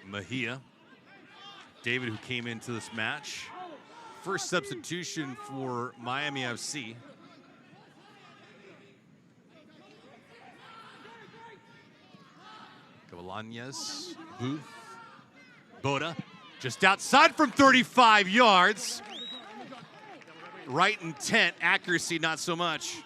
Speaker 2: Mejia, David, who came into this match. First substitution for Miami FC. Caballanes, Booth, Boda, just outside from 35 yards. Right intent, accuracy not so much.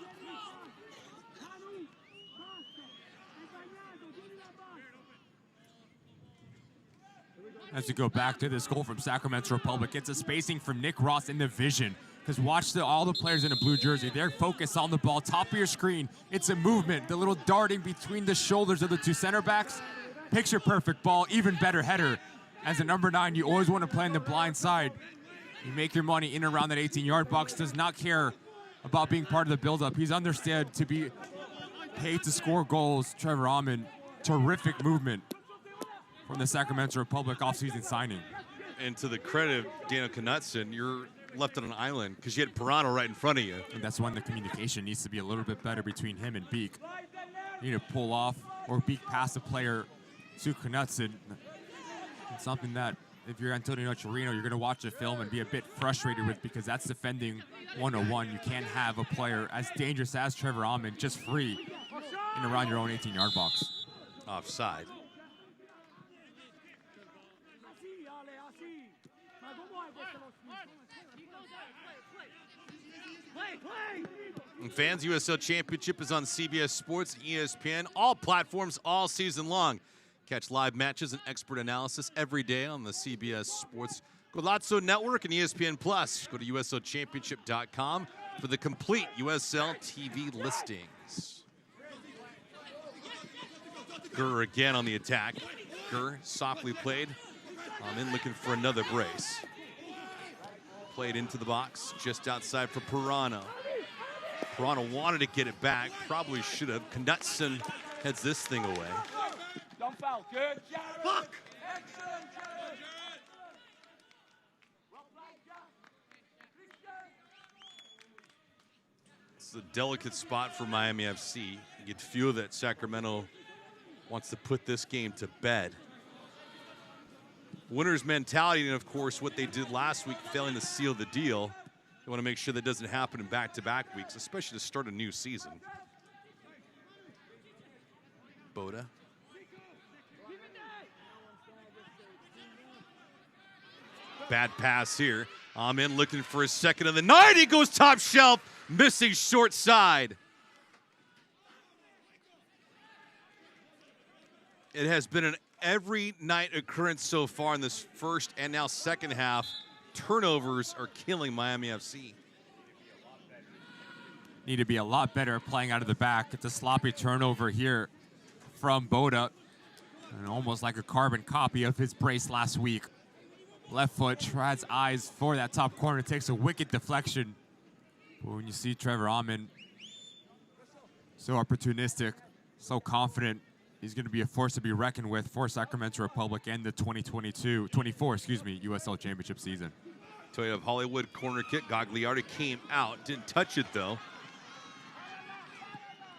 Speaker 17: As we go back to this goal from Sacramento Republic, it's a spacing from Nick Ross in the vision. Because watch all the players in a blue jersey, they're focused on the ball, top of your screen. It's a movement, the little darting between the shoulders of the 2 center backs. Picture perfect ball, even better header. As a number 9, you always want to play on the blind side. You make your money in and around that 18-yard box, does not care about being part of the buildup. He's understood to be paid to score goals. Trevor Amin, terrific movement from the Sacramento Republic offseason signing.
Speaker 2: And to the credit of Daniel Knutson, you're left on an island because you had Pirano right in front of you.
Speaker 17: And that's when the communication needs to be a little bit better between him and Beek. You need to pull off or Beek pass the player to Knutson. It's something that if you're Antonio Chirino, you're going to watch the film and be a bit frustrated with, because that's defending 101. You can't have a player as dangerous as Trevor Amin just free in and around your own 18-yard box.
Speaker 2: Offside. And fans, USL Championship is on CBS Sports, ESPN, all platforms, all season long. Catch live matches and expert analysis every day on the CBS Sports Golazo Network and ESPN Plus. Go to USLChampionship.com for the complete USL TV listings. Gurr again on the attack. Gurr softly played. In looking for another brace. Played into the box, just outside for Pirano. Pirano wanted to get it back, probably should have. Knutson heads this thing away.
Speaker 8: foul. Good. Fuck. Excellent.
Speaker 2: It's a delicate spot for Miami FC. You could feel that Sacramento wants to put this game to bed. Winner's mentality, and of course what they did last week, failing to seal the deal. They want to make sure that doesn't happen in back-to-back weeks, especially to start a new season. Boda. Bad pass here. Amin looking for his second of the night. He goes top shelf, missing short side. It has been an every night occurrence so far in this first and now second half. Turnovers are killing Miami FC.
Speaker 17: Need to be a lot better at playing out of the back. It's a sloppy turnover here from Boda, and almost like a carbon copy of his brace last week. Left foot, tries eyes for that top corner, takes a wicked deflection. But when you see Trevor Amin so opportunistic, so confident, he's going to be a force to be reckoned with for Sacramento Republic and the 24 USL Championship season.
Speaker 2: Toyota of Hollywood corner kick. Gagliardi came out, didn't touch it though.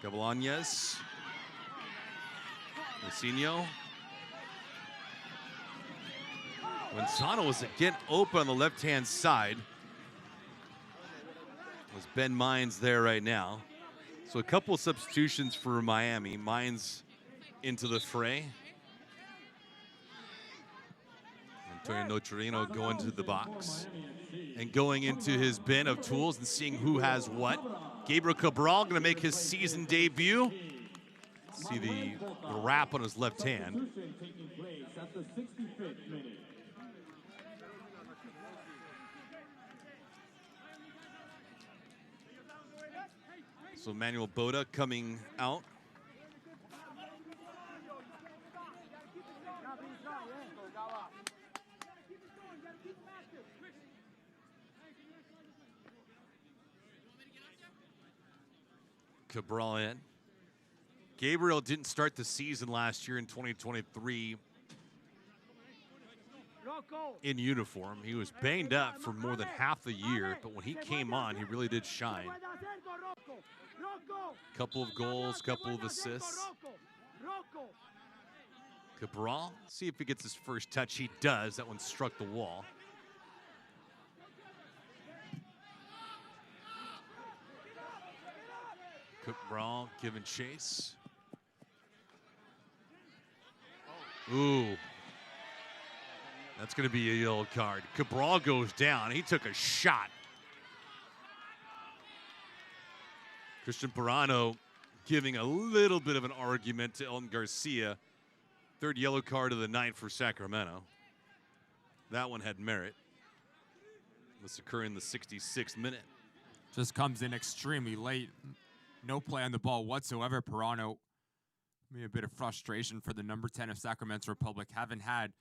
Speaker 2: Gavilanes. Lucinho. Manzano was again open on the left-hand side. Was Ben Mines there right now. So a couple of substitutions for Miami. Mines into the fray. Antonio Nocerino going to the box and going into his bin of tools and seeing who has what. Gabriel Cabral going to make his season debut. See the wrap on his left hand. So Manuel Boda coming out. Cabral in. Gabriel didn't start the season last year in 2023 in uniform. He was banged up for more than half the year, but when he came on, he really did shine. Couple of goals, couple of assists. Cabral, see if he gets his first touch. He does. That one struck the wall. Cabral giving chase. Ooh. That's going to be a yellow card. Cabral goes down. He took a shot. Christian Pirano giving a little bit of an argument to Elton Garcia. Third yellow card of the night for Sacramento. That one had merit. This occurring in the 66th minute.
Speaker 17: Just comes in extremely late. No play on the ball whatsoever. Pirano, maybe a bit of frustration for the number 10 of Sacramento Republic. Haven't had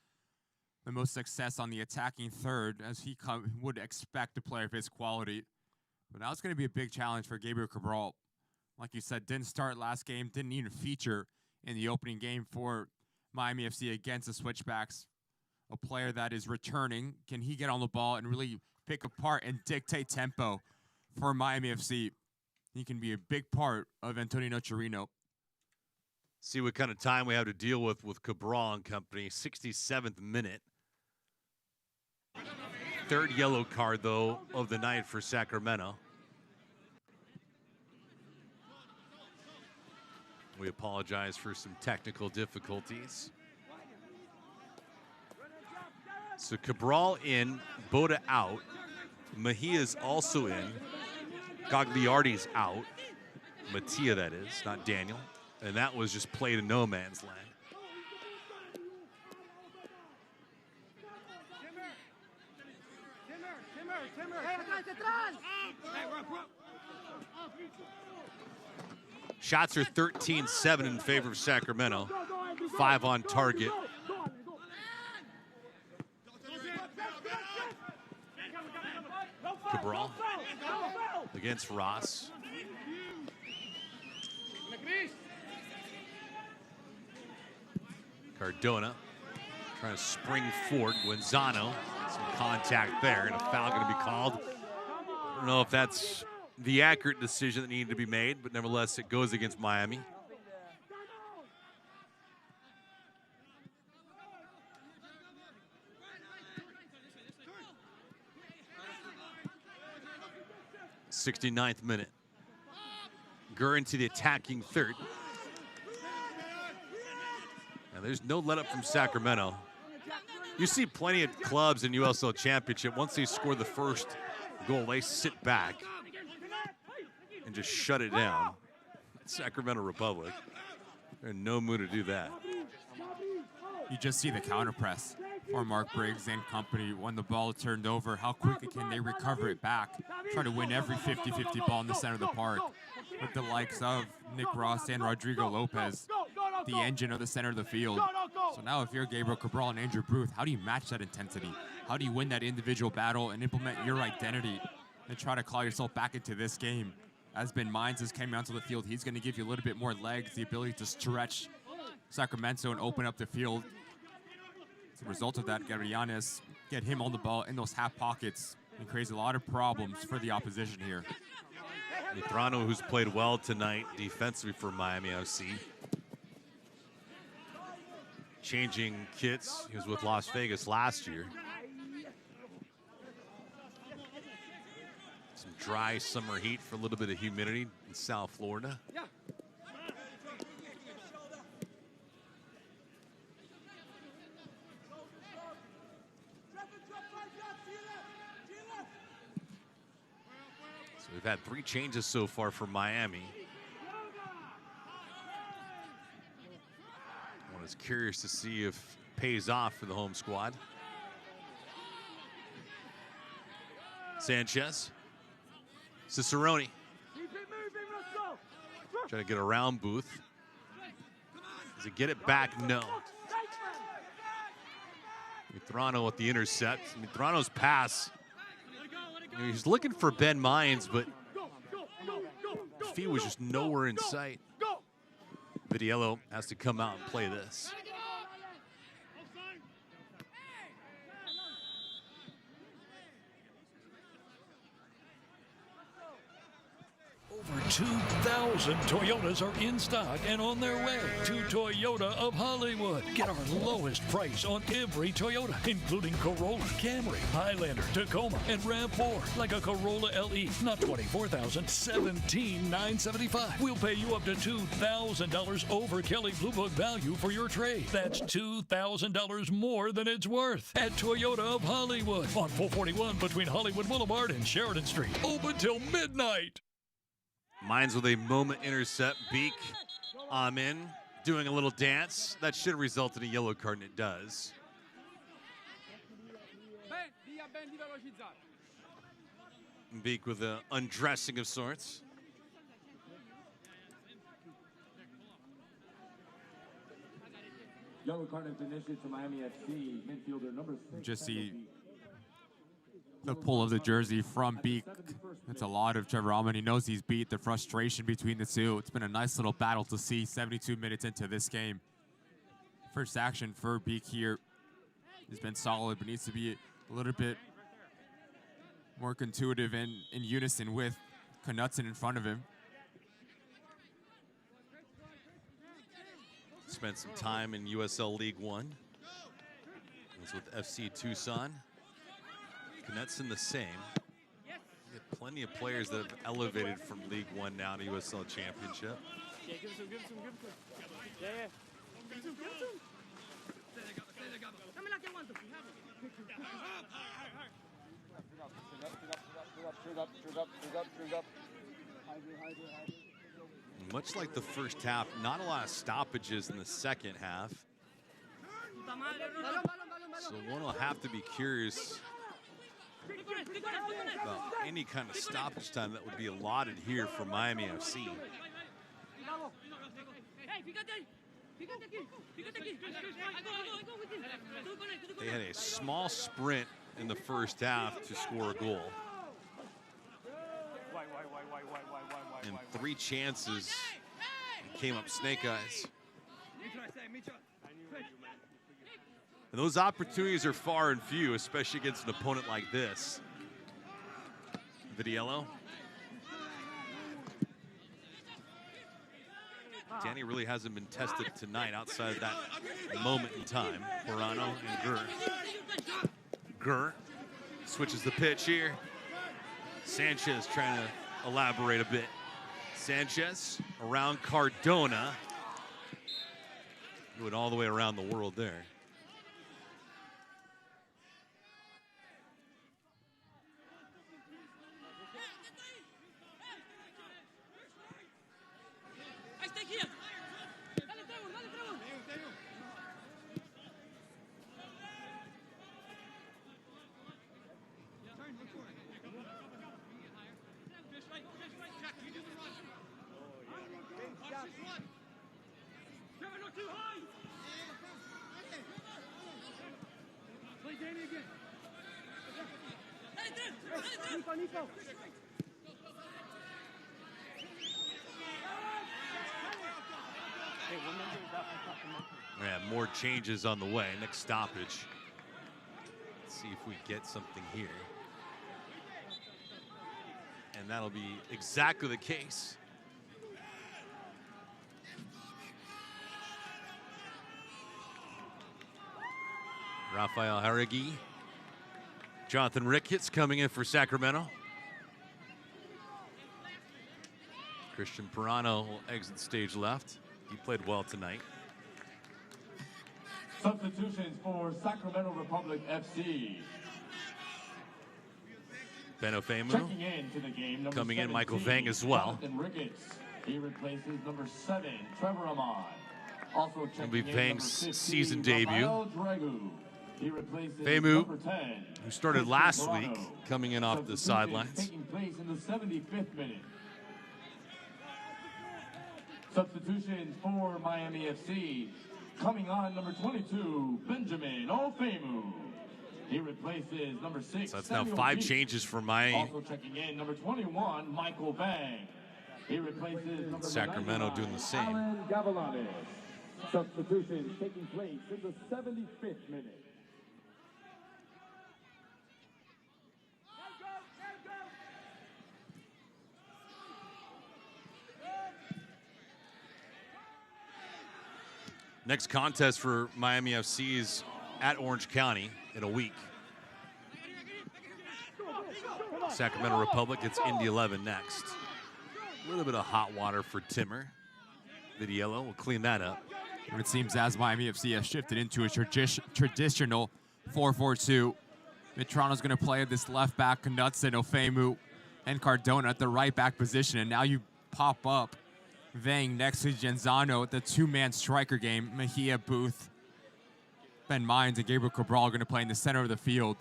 Speaker 17: the most success on the attacking third as he would expect a player of his quality. But now it's going to be a big challenge for Gabriel Cabral. Like you said, didn't start last game, didn't even feature in the opening game for Miami FC against the Switchbacks. A player that is returning. Can he get on the ball and really pick apart and dictate tempo for Miami FC? He can be a big part of Antonio Nocerino.
Speaker 2: See what kind of time we have to deal with Cabral and company. 67th minute. Third yellow card, though, of the night for Sacramento. We apologize for some technical difficulties. So Cabral in, Boda out. Mejia's also in. Gagliardi's out. Mattia, that is, not Daniel. And that was just played in no man's land. Shots are 13-7 in favor of Sacramento. 5 on target. Cabral against Ross. Cardona trying to spring forward. Guenzano, some contact there, and a foul going to be called. I don't know if that's the accurate decision that needed to be made, but nevertheless, it goes against Miami. '69th minute. Gurr into the attacking third. Now there's no let up from Sacramento. You see plenty of clubs in USL Championship, once they score the first goal, they sit back and just shut it down. Sacramento Republic, they're in no mood to do that.
Speaker 17: You just see the counter press for Mark Briggs and company. When the ball is turned over, how quickly can they recover it back? Try to win every 50-50 ball in the center of the park. With the likes of Nick Ross and Rodrigo Lopez, the engine of the center of the field. So now if you're Gabriel Cabral and Andrew Bruth, how do you match that intensity? How do you win that individual battle and implement your identity and try to claw yourself back into this game? As Ben Mines has came onto the field, he's going to give you a little bit more legs, the ability to stretch Sacramento and open up the field. As a result of that, Gabrianes get him on the ball in those half pockets and creates a lot of problems for the opposition here.
Speaker 2: Medrano, who's played well tonight defensively for Miami FC. Changing kits. He was with Las Vegas last year. Some dry summer heat for a little bit of humidity in South Florida. So we've had 3 changes so far for Miami. I was curious to see if it pays off for the home squad. Sanchez. Cicerone. Trying to get around Booth. Does he get it back? No. Medrano with the intercept. Medrano's pass. You know, he's looking for Ben Mines, but feet was just nowhere in sight. Vidiello has to come out and play this.
Speaker 12: Over 2,000 Toyotas are in stock and on their way to Toyota of Hollywood. Get our lowest price on every Toyota, including Corolla, Camry, Highlander, Tacoma, and RAV4. Like a Corolla LE, not $24,000, $17,975. We'll pay you up to $2,000 over Kelley Blue Book value for your trade. That's $2,000 more than it's worth at Toyota of Hollywood on 441 between Hollywood Boulevard and Sheridan Street. Open till midnight.
Speaker 2: Mines with a moment intercept. Beek, Amin doing a little dance. That should result in a yellow card, and it does. Beek with an undressing of sorts.
Speaker 18: Yellow card is initiated to Miami FC midfielder number 6.
Speaker 17: Just see the pull of the jersey from Beek. It's a lot of Trevor Allman. He knows he's beat. The frustration between the two. It's been a nice little battle to see 72 minutes into this game. First action for Beek here has been solid, but needs to be a little bit more intuitive and in unison with Knutson in front of him.
Speaker 2: Spent some time in USL League One. Was with FC Tucson. Knutson the same. You have plenty of players that have elevated from League One now to USL Championship. Much like the first half, not a lot of stoppages in the second half. So one will have to be curious about any kind of stoppage time that would be allotted here for Miami FC. They had a small sprint in the first half to score a goal. And 3 chances came up snake eyes. And those opportunities are far and few, especially against an opponent like this. Vidiello. Danny really hasn't been tested tonight outside of that moment in time. Morano and Gurr. Gurr switches the pitch here. Sanchez trying to elaborate a bit. Sanchez around Cardona. Went all the way around the world there. Yeah, more changes on the way. Next stoppage. Let's see if we get something here. And that'll be exactly the case. Rafael Haragi. Jonathan Ricketts coming in for Sacramento. Christian Pirano will exit stage left. He played well tonight.
Speaker 18: Substitutions for Sacramento Republic FC.
Speaker 2: Beno Femu.
Speaker 18: Checking in to the game, number
Speaker 2: coming
Speaker 18: 17,
Speaker 2: in, Michael Vang as well.
Speaker 18: Jonathan Ricketts. He replaces number 7, Trevor Ahmad. Also checking
Speaker 2: It'll be
Speaker 18: in,
Speaker 2: Vang's
Speaker 18: 15,
Speaker 2: season debut.
Speaker 18: Rafael Dragu. He replaces
Speaker 2: Femu,
Speaker 18: number 10,
Speaker 2: who started
Speaker 18: Christian
Speaker 2: last
Speaker 18: Pirano.
Speaker 2: week, coming in off the sidelines.
Speaker 18: Taking place in the 75th minute. Substitutions for Miami FC. Coming on, number 22, Benjamin Ofemu. He replaces number 6.
Speaker 2: So that's
Speaker 18: Samuel
Speaker 2: now 5
Speaker 18: Keith.
Speaker 2: changes for Miami.
Speaker 18: Also checking in, number 21, Michael Vang. He replaces number
Speaker 2: Sacramento
Speaker 18: 99,
Speaker 2: doing the same.
Speaker 18: Alan Gavilanes. Substitutions taking place in the 75th minute.
Speaker 2: Next contest for Miami FC is at Orange County in a week. Sacramento Republic gets Indy 11 next. A little bit of hot water for Timmer. Vidiello will clean that up.
Speaker 17: It seems as Miami FC has shifted into a traditional 4-4-2. Vetrano's going to play this left back, Knudsen, Ofemu, and Cardona at the right back position. And now you pop up Vang next to Genzano at the 2-man striker game. Mejia, Booth, Ben Mines, and Gabriel Cabral are going to play in the center of the field.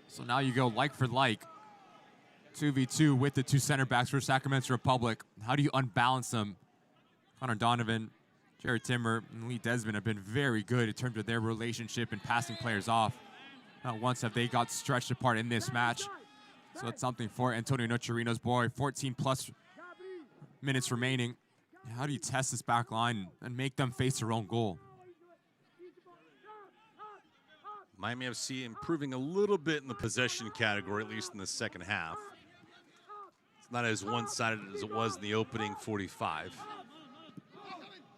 Speaker 17: So now you go like for like, 2v2 with the 2 center backs for Sacramento Republic. How do you unbalance them? Connor Donovan, Jared Timmer, and Lee Desmond have been very good in terms of their relationship and passing players off. Not once have they got stretched apart in this match. So it's something for Antonio Nocerino's boy. 14+ minutes remaining. How do you test this back line and make them face their own goal?
Speaker 2: Miami FC improving a little bit in the possession category, at least in the second half. It's not as one-sided as it was in the opening 45.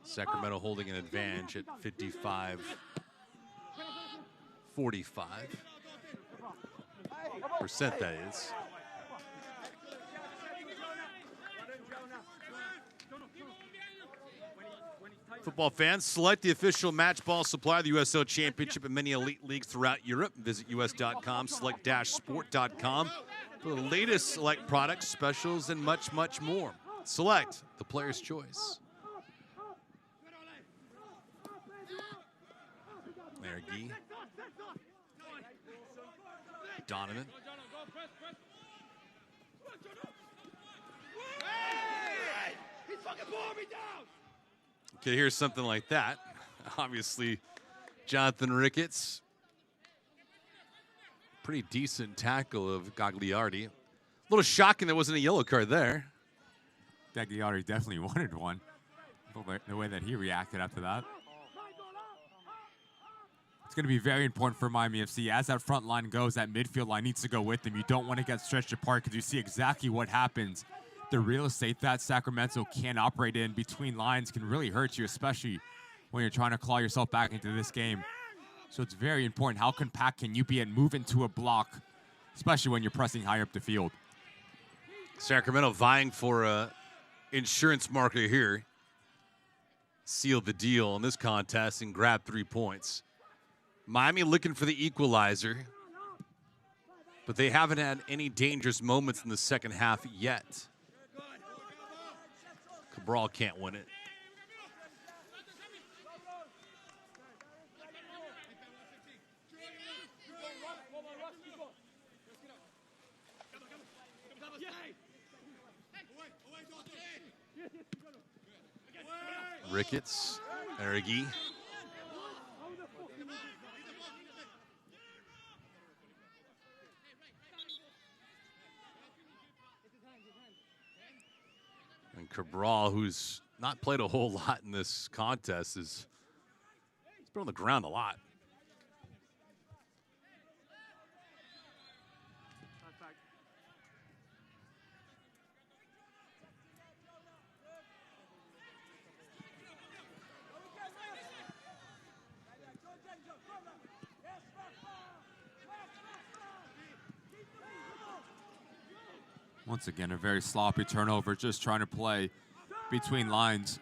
Speaker 2: Sacramento holding an advantage at 55-45%, that is. Football fans, select the official match ball supplier of the USL Championship and many elite leagues throughout Europe. Visit us.com, select-sport.com for the latest select products, specials, and much, much more. Select, the player's choice. Mergi. Donovan. Okay, here's something like that. Obviously, Jonathan Ricketts. Pretty decent tackle of Gagliardi. A little shocking there wasn't a yellow card there.
Speaker 17: Gagliardi definitely wanted one. The way that he reacted after that. going to be very important for Miami FC. As that front line goes, that midfield line needs to go with them. You don't want to get stretched apart because you see exactly what happens. The real estate that Sacramento can operate in between lines can really hurt you, especially when you're trying to claw yourself back into this game. So it's very important. How compact can you be and move into a block, especially when you're pressing higher up the field?
Speaker 2: Sacramento vying for a insurance marker here. Sealed the deal in this contest and grabbed 3 points. Miami looking for the equalizer, but they haven't had any dangerous moments in the second half yet. Cabral can't win it. Ricketts, Erigi. And Cabral, who's not played a whole lot in this contest, he's been on the ground a lot.
Speaker 17: Once again, a very sloppy turnover, just trying to play between lines.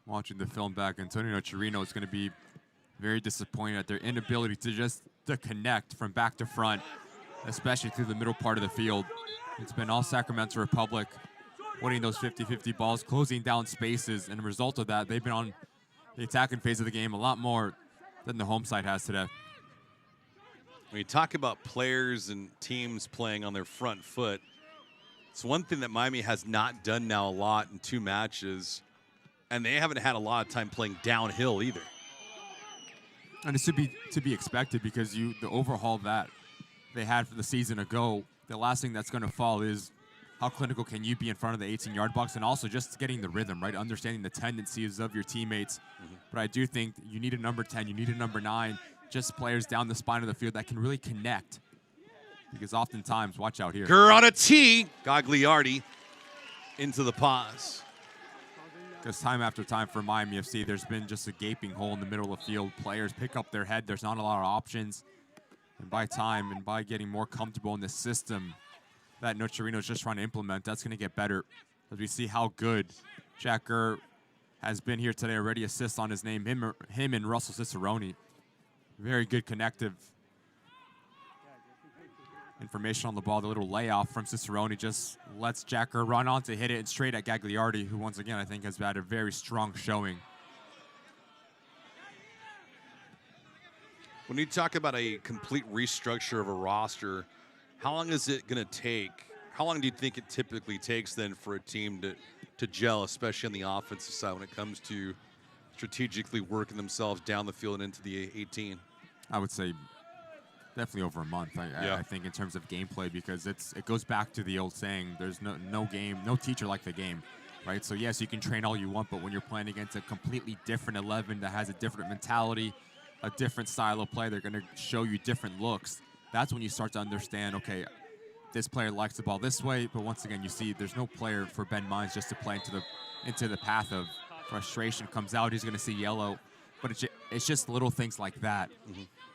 Speaker 17: Watching the film back, Antonio Chirino is going to be very disappointed at their inability to connect from back to front, especially through the middle part of the field. It's been all Sacramento Republic winning those 50-50 balls, closing down spaces, and a result of that, they've been on the attacking phase of the game a lot more than the home side has today.
Speaker 2: When you talk about players and teams playing on their front foot, it's one thing that Miami has not done now a lot in 2 matches, and they haven't had a lot of time playing downhill either.
Speaker 17: And it's to be expected because the overhaul that they had for the season ago, the last thing that's going to fall is how clinical can you be in front of the 18-yard box, and also just getting the rhythm, right? Understanding the tendencies of your teammates. But I do think you need a number 10, you need a number 9, just players down the spine of the field that can really connect. Because oftentimes, watch out here.
Speaker 2: Gurr on a tee. Gagliardi into the pause.
Speaker 17: Because time after time for Miami FC, there's been just a gaping hole in the middle of the field. Players pick up their head. There's not a lot of options. And by time and by getting more comfortable in the system that Nocerino is just trying to implement, that's going to get better. As we see how good Jack Gurr has been here today. Already assists on his name. Him and Russell Cicerone. Very good connective information on the ball. The little layoff from Cicerone just lets Jack Gurr run on to hit it and straight at Gagliardi, who once again I think has had a very strong showing.
Speaker 2: When you talk about a complete restructure of a roster, how long is it going to take? How long do you think it typically takes then for a team to gel, especially on the offensive side when it comes to strategically working themselves down the field and into the 18?
Speaker 17: I would say definitely over a month. I think in terms of gameplay, because it goes back to the old saying: there's no teacher like the game, right? So yes, you can train all you want, but when you're playing against a completely different 11 that has a different mentality, a different style of play, they're going to show you different looks. That's when you start to understand, okay, this player likes the ball this way, but once again, you see there's no player for Ben Mines just to play into the path of frustration. Comes out, he's going to see yellow, but it's just little things like that.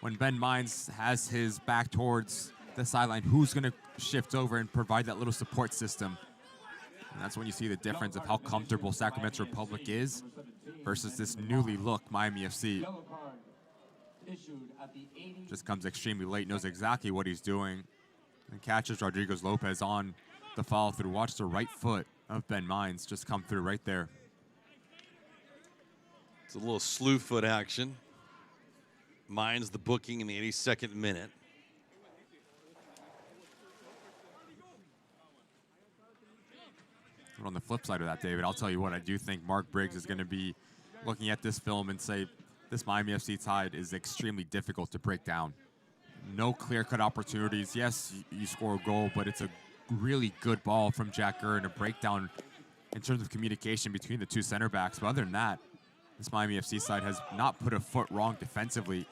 Speaker 17: When Ben Mines has his back towards the sideline, who's going to shift over and provide that little support system? And that's when you see the difference of how comfortable Sacramento Republic is versus this newly looked Miami FC. Just comes extremely late, knows exactly what he's doing, and catches Rodriguez Lopez on the follow through. Watch the right foot of Ben Mines just come through right there.
Speaker 2: It's a little slew foot action. Mines the booking in the 82nd minute.
Speaker 17: But on the flip side of that, David, I'll tell you what, I do think Mark Briggs is going to be looking at this film and say, this Miami FC side is extremely difficult to break down. No clear-cut opportunities. Yes, you score a goal, but it's a really good ball from Jack Gurr and a breakdown in terms of communication between the two center backs. But other than that, this Miami FC side has not put a foot wrong defensively.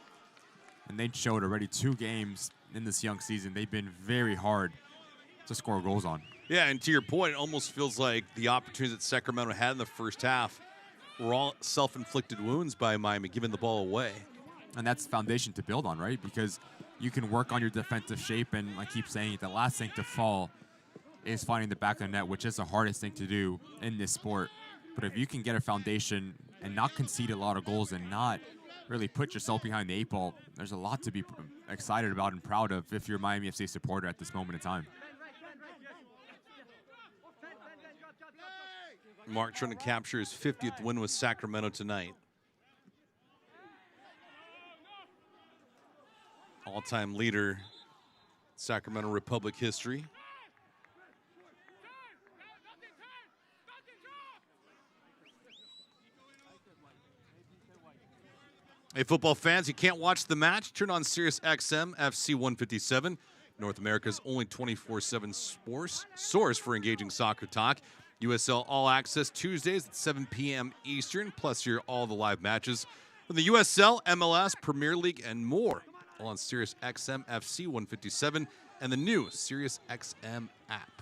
Speaker 17: And they showed already 2 games in this young season. They've been very hard to score goals on.
Speaker 2: Yeah, and to your point, it almost feels like the opportunities that Sacramento had in the first half were all self-inflicted wounds by Miami, giving the ball away.
Speaker 17: And that's the foundation to build on, right? Because you can work on your defensive shape, and I keep saying the last thing to fall is finding the back of the net, which is the hardest thing to do in this sport. But if you can get a foundation and not concede a lot of goals and not really put yourself behind the 8 ball, there's a lot to be excited about and proud of if you're a Miami FC supporter at this moment in time.
Speaker 2: Mark trying to capture his 50th win with Sacramento tonight. All-time leader, Sacramento Republic history. Hey, football fans, you can't watch the match? Turn on Sirius XM FC 157, North America's only 24/7 sports source for engaging soccer talk. USL All Access Tuesdays at 7 p.m. Eastern, plus hear all the live matches from the USL, MLS, Premier League, and more, all on Sirius XM FC 157 and the new Sirius XM app.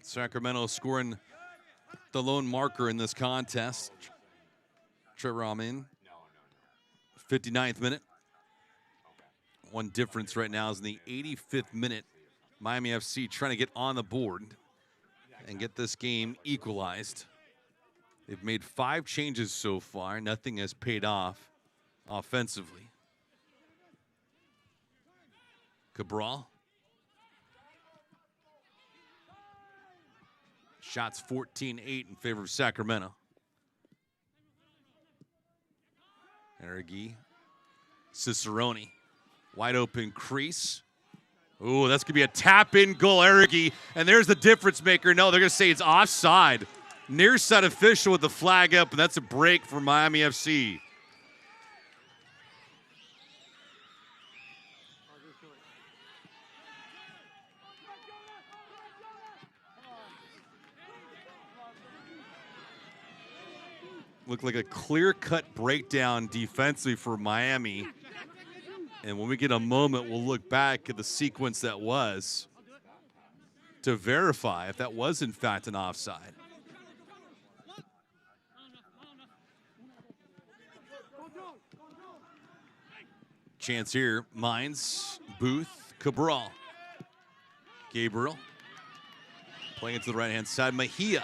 Speaker 2: Sacramento scoring the lone marker in this contest. Trevor Amin, 59th minute. One difference right now is in the 85th minute. Miami FC trying to get on the board and get this game equalized. They've made 5 changes so far. Nothing has paid off offensively. Cabral. Shots 14-8 in favor of Sacramento. Arregui. Cicerone. Wide open crease. Ooh, that's going to be a tap-in goal, Arregui. And there's the difference maker. No, they're going to say it's offside. Near side official with the flag up, and that's a break for Miami FC. Looked like a clear-cut breakdown defensively for Miami. And when we get a moment, we'll look back at the sequence that was to verify if that was, in fact, an offside. Chance here, Mines, Booth, Cabral. Gabriel playing it to the right-hand side, Mejia.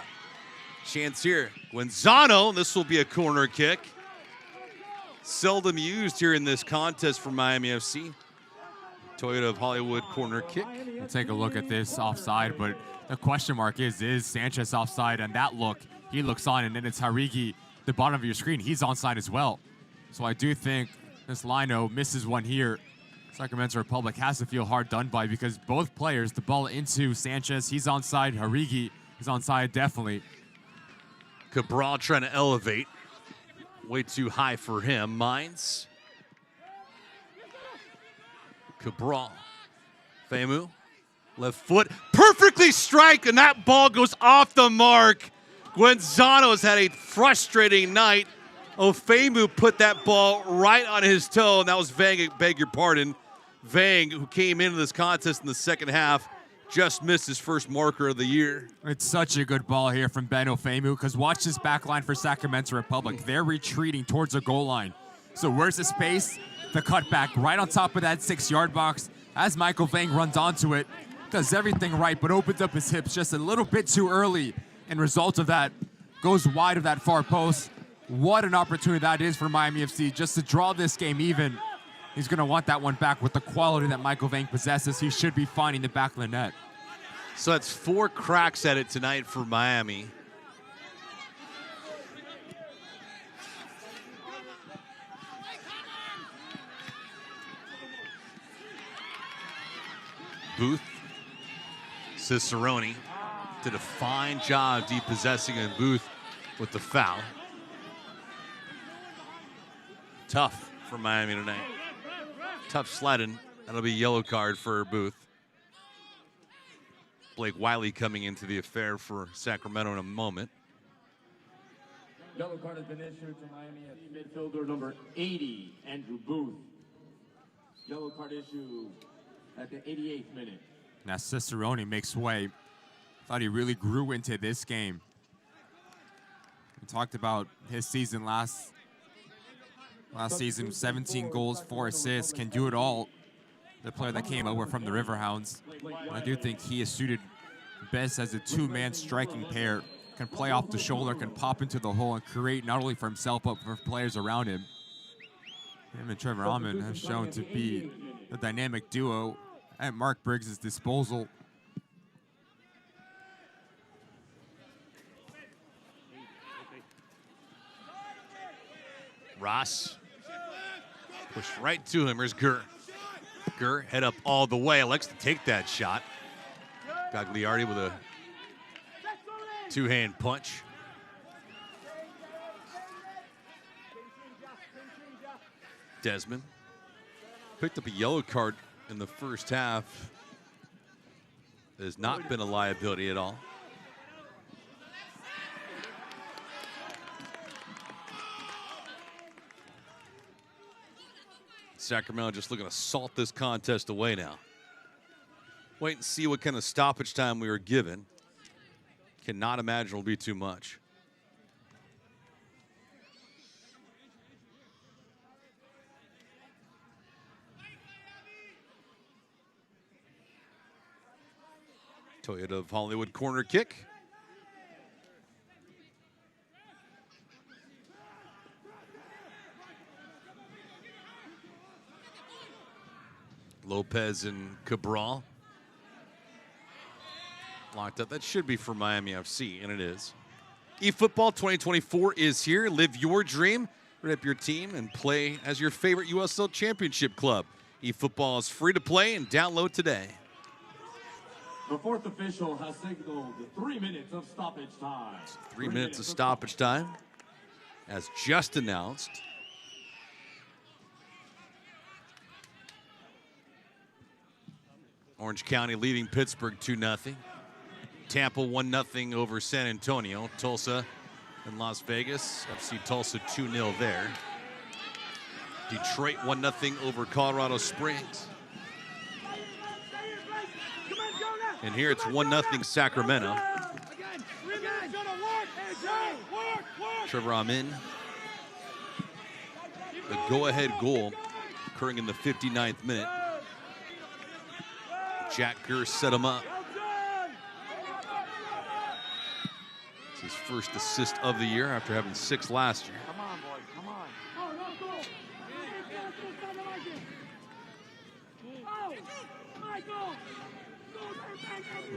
Speaker 2: Chance here, Guenzano, this will be a corner kick. Seldom used here in this contest for Miami FC. Toyota of Hollywood corner kick.
Speaker 17: We'll take a look at this offside, but the question mark is Sanchez offside? And that look, he looks on, and then it's Harigi, the bottom of your screen. He's onside as well. So I do think this Lino misses one here. Sacramento Republic has to feel hard done by because both players, the ball into Sanchez, he's onside. Harigi is onside, definitely.
Speaker 2: Cabral trying to elevate. Way too high for him. Mines. Cabral. Femu. Left foot. Perfectly strike, and that ball goes off the mark. Guenzano's had a frustrating night. Ofemu put that ball right on his toe, and that was Vang, beg your pardon. Vang, who came into this contest in the second half, just missed his first marker of the year.
Speaker 17: It's such a good ball here from Ben Ofemu because watch this back line for Sacramento Republic. They're retreating towards the goal line. So where's the space? The cutback right on top of that 6-yard box. As Michael Vang runs onto it, does everything right, but opens up his hips just a little bit too early. And result of that, goes wide of that far post. What an opportunity that is for Miami FC just to draw this game even. He's going to want that one back with the quality that Michael Vang possesses. He should be finding the back of the net.
Speaker 2: So that's 4 cracks at it tonight for Miami. Booth. Cicerone did a fine job depossessing, and Booth with the foul. tough for Miami tonight. Tough sledding. That'll be a yellow card for Booth. Blake Wiley coming into the affair for Sacramento in a moment.
Speaker 18: Yellow card has been issued to Miami midfielder number 80, Andrew Booth. Yellow card issue at the 88th minute.
Speaker 17: Now Cicerone makes way. Thought he really grew into this game. We talked about his season last season, 17 goals, 4 assists, can do it all. The player that came over from the Riverhounds. I do think he is suited best as a two-man striking pair. Can play off the shoulder, can pop into the hole and create not only for himself but for players around him. Him and Trevor Almond have shown to be a dynamic duo at Mark Briggs' disposal.
Speaker 2: Ross pushed right to him. Here's Gurr. Gurr head up all the way. Likes to take that shot. Gagliardi with a two-hand punch. Desmond picked up a yellow card in the first half. It has not been a liability at all. Sacramento just looking to salt this contest away now. Wait and see what kind of stoppage time we were given. Cannot imagine it'll be too much. Toyota of Hollywood corner kick. Lopez and Cabral. Locked up. That should be for Miami FC, and it is. eFootball 2024 is here. Live your dream, rip your team, and play as your favorite USL Championship club. eFootball is free to play and download today.
Speaker 18: The fourth official has signaled 3 minutes of stoppage time.
Speaker 2: 3 minutes of stoppage time, as just announced. Orange County leading Pittsburgh 2-0. Tampa 1-0 over San Antonio. Tulsa and Las Vegas. FC Tulsa 2-0 there. Detroit 1-0 over Colorado Springs. And here it's 1-0 Sacramento. Trevor Amin. The go-ahead goal occurring in the 59th minute. Jack Gurr set him up. It's his first assist of the year after having 6 last year.
Speaker 18: Come on, boy, come on.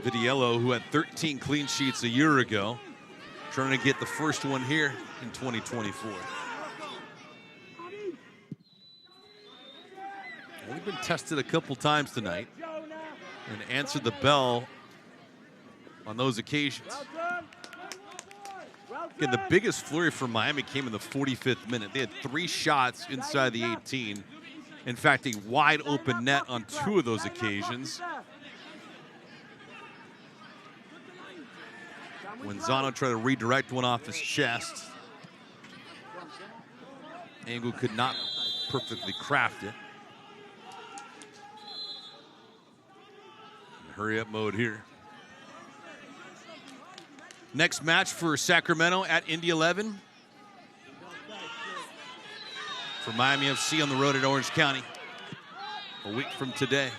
Speaker 2: Vitiello, who had 13 clean sheets a year ago, trying to get the first one here in 2024. Only been tested a couple times tonight and answered the bell on those occasions. Again, the biggest flurry for Miami came in the 45th minute. They had 3 shots inside the 18. In fact, a wide open net on 2 of those occasions. When Zano tried to redirect one off his chest, Angle could not perfectly craft it. Hurry up mode here. Next match for Sacramento at Indy 11. For Miami FC on the road at Orange County. A week from today.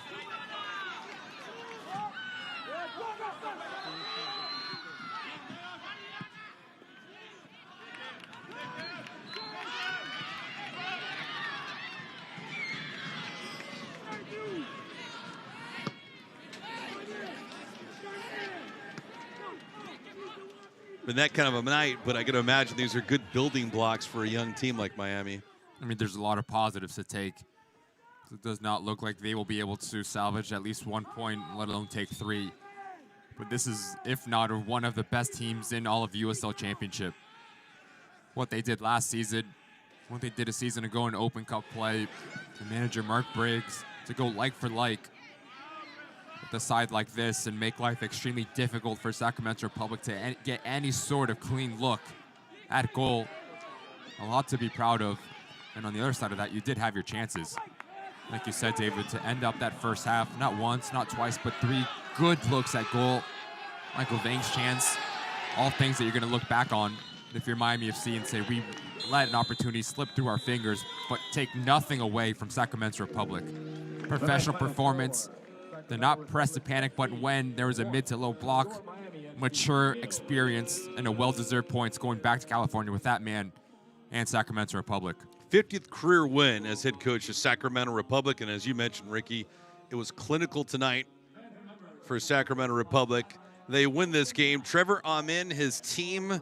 Speaker 2: Been that kind of a night, but I can imagine these are good building blocks for a young team like Miami.
Speaker 17: I mean, there's a lot of positives to take. It does not look like they will be able to salvage at least 1 point, let alone take 3. But this is, if not, one of the best teams in all of USL Championship. What they did last season, what they did a season ago in Open Cup play, the manager Mark Briggs, to go like for like with a side like this and make life extremely difficult for Sacramento Republic to get any sort of clean look at goal. A lot to be proud of. And on the other side of that, you did have your chances. Like you said, David, to end up that first half, not once, not twice, but 3 good looks at goal. Michael Vang's chance, all things that you're going to look back on if you're Miami FC and say, we let an opportunity slip through our fingers, but take nothing away from Sacramento Republic. Professional performance, they're not pressed to panic button when there was a mid to low block, mature experience, and a well-deserved points going back to California with that man and Sacramento Republic.
Speaker 2: 50th career win as head coach of Sacramento Republic, and as you mentioned, Ricky, it was clinical tonight for Sacramento Republic. They win this game. Trevor Amin, his team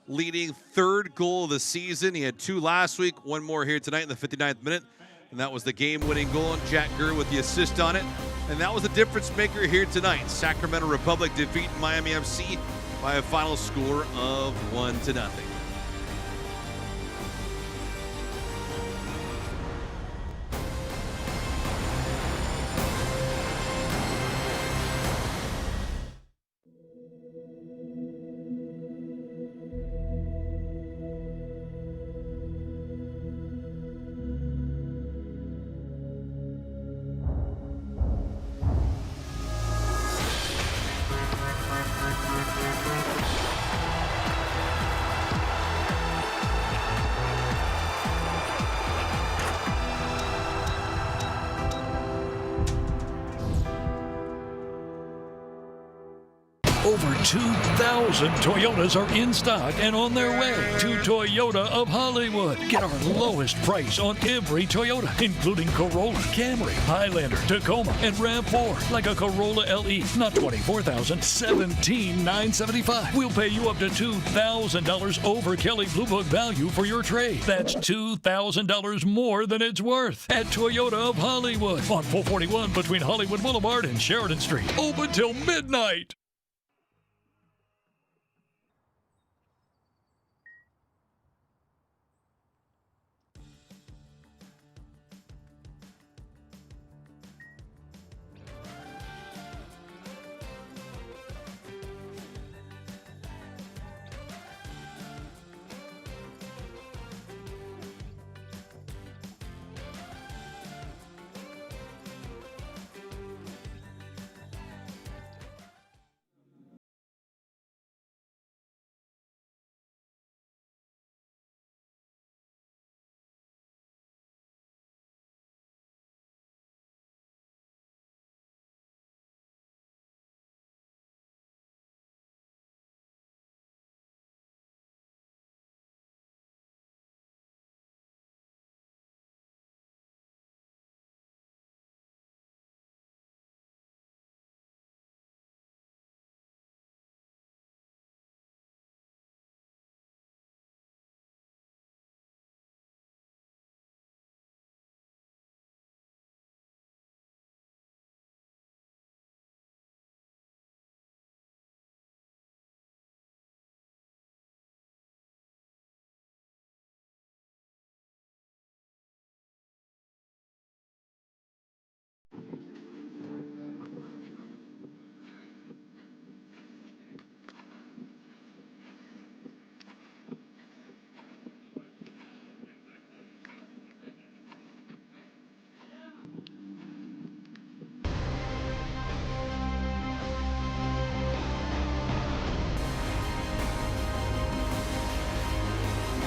Speaker 2: leading 3rd goal of the season. He had 2 last week, 1 more here tonight in the 59th minute, and that was the game-winning goal, and Jack Gurr with the assist on it. And that was the difference maker here tonight. Sacramento Republic defeating Miami FC by a final score of 1-0.
Speaker 12: Over 2,000 Toyotas are in stock and on their way to Toyota of Hollywood. Get our lowest price on every Toyota, including Corolla, Camry, Highlander, Tacoma, and RAV4. Like a Corolla LE, not $24,000, $17,975. We'll pay you up to $2,000 over Kelley Blue Book value for your trade. That's $2,000 more than it's worth at Toyota of Hollywood on 441 between Hollywood Boulevard and Sheridan Street. Open till midnight.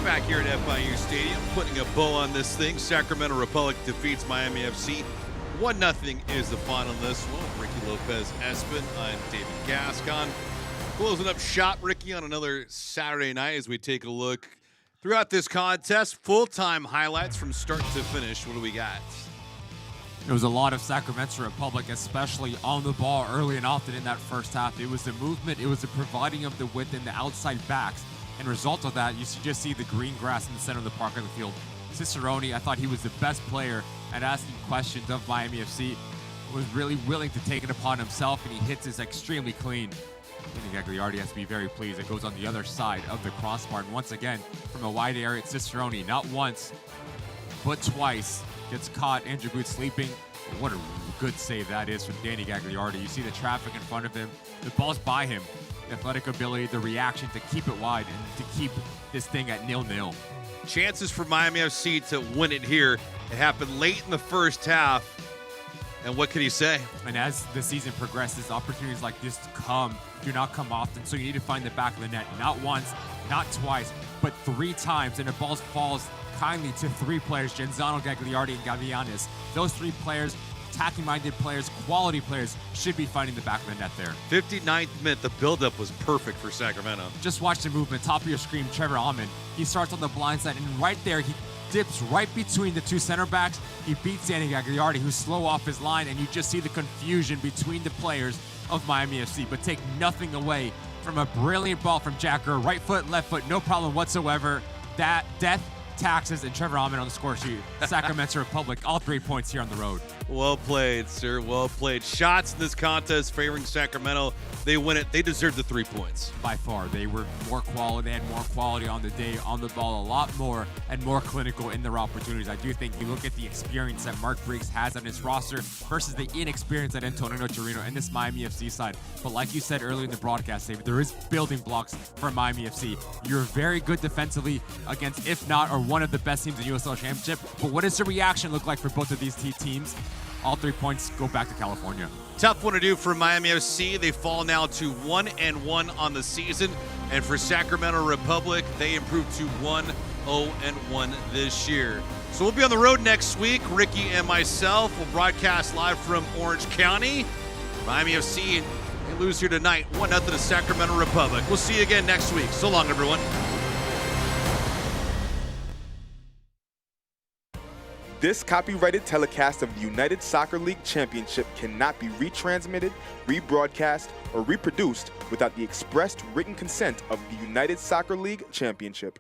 Speaker 2: Back here at FIU Stadium, putting a bow on this thing. Sacramento Republic defeats Miami FC. 1-0 is the final in this one. Ricky Lopez Espin, I'm David Gascon. Closing up shop, Ricky, on another Saturday night as we take a look throughout this contest. Full-time highlights from start to finish. What do we got?
Speaker 17: There was a lot of Sacramento Republic, especially on the ball early and often in that first half. It was the movement, it was the providing of the width in the outside backs. And result of that, you just see the green grass in the center of the park on the field. Cicerone, I thought he was the best player at asking questions of Miami FC. Was really willing to take it upon himself, and he hits this extremely clean. Danny Gagliardi has to be very pleased. It goes on the other side of the crossbar. And once again, from a wide area, it's Cicerone, not once, but twice. Gets caught, Andrew Booth sleeping. What a good save that is from Danny Gagliardi. You see the traffic in front of him. The ball's by him. The athletic ability, the reaction to keep it wide and to keep this thing at 0-0.
Speaker 2: Chances for Miami FC to win it here. It happened late in the first half. And what can you say?
Speaker 17: And as the season progresses, opportunities like this do not come often. So you need to find the back of the net. Not once, not twice, but 3 times. And the ball falls kindly to 3 players, Genzano, Gagliardi, and Gavianis. Those 3 players, attacking-minded players, quality players, should be finding the back of the net there.
Speaker 2: 59th minute, the buildup was perfect for Sacramento.
Speaker 17: Just watch the movement. Top of your screen, Trevor Almond. He starts on the blind side, and right there, he dips right between the 2 center backs. He beats Danny Gagliardi, who's slow off his line, and you just see the confusion between the players of Miami FC, but take nothing away from a brilliant ball from Jacker. Right foot, left foot, no problem whatsoever. That death, taxes, and Trevor Almond on the score sheet. Sacramento Republic, all 3 points here on the road.
Speaker 2: Well played, sir. Well played. Shots in this contest favoring Sacramento. They win it. They deserve the 3 points.
Speaker 17: By far, they were more quality. They had more quality on the day, on the ball, a lot more, and more clinical in their opportunities. I do think you look at the experience that Mark Briggs has on his roster versus the inexperience that Antonio Chirino and this Miami FC side. But like you said earlier in the broadcast, David, there is building blocks for Miami FC. You're very good defensively against, if not, or one of the best teams in the USL Championship. But what does the reaction look like for both of these teams? All 3 points go back to California.
Speaker 2: Tough one to do for Miami FC. They fall now to 1-1 on the season. And for Sacramento Republic, they improve to 1-0-1 this year. So we'll be on the road next week. Ricky and myself will broadcast live from Orange County. Miami FC, they lose here tonight, 1-0 to Sacramento Republic. We'll see you again next week. So long, everyone.
Speaker 19: This copyrighted telecast of the United Soccer League Championship cannot be retransmitted, rebroadcast, or reproduced without the expressed written consent of the United Soccer League Championship.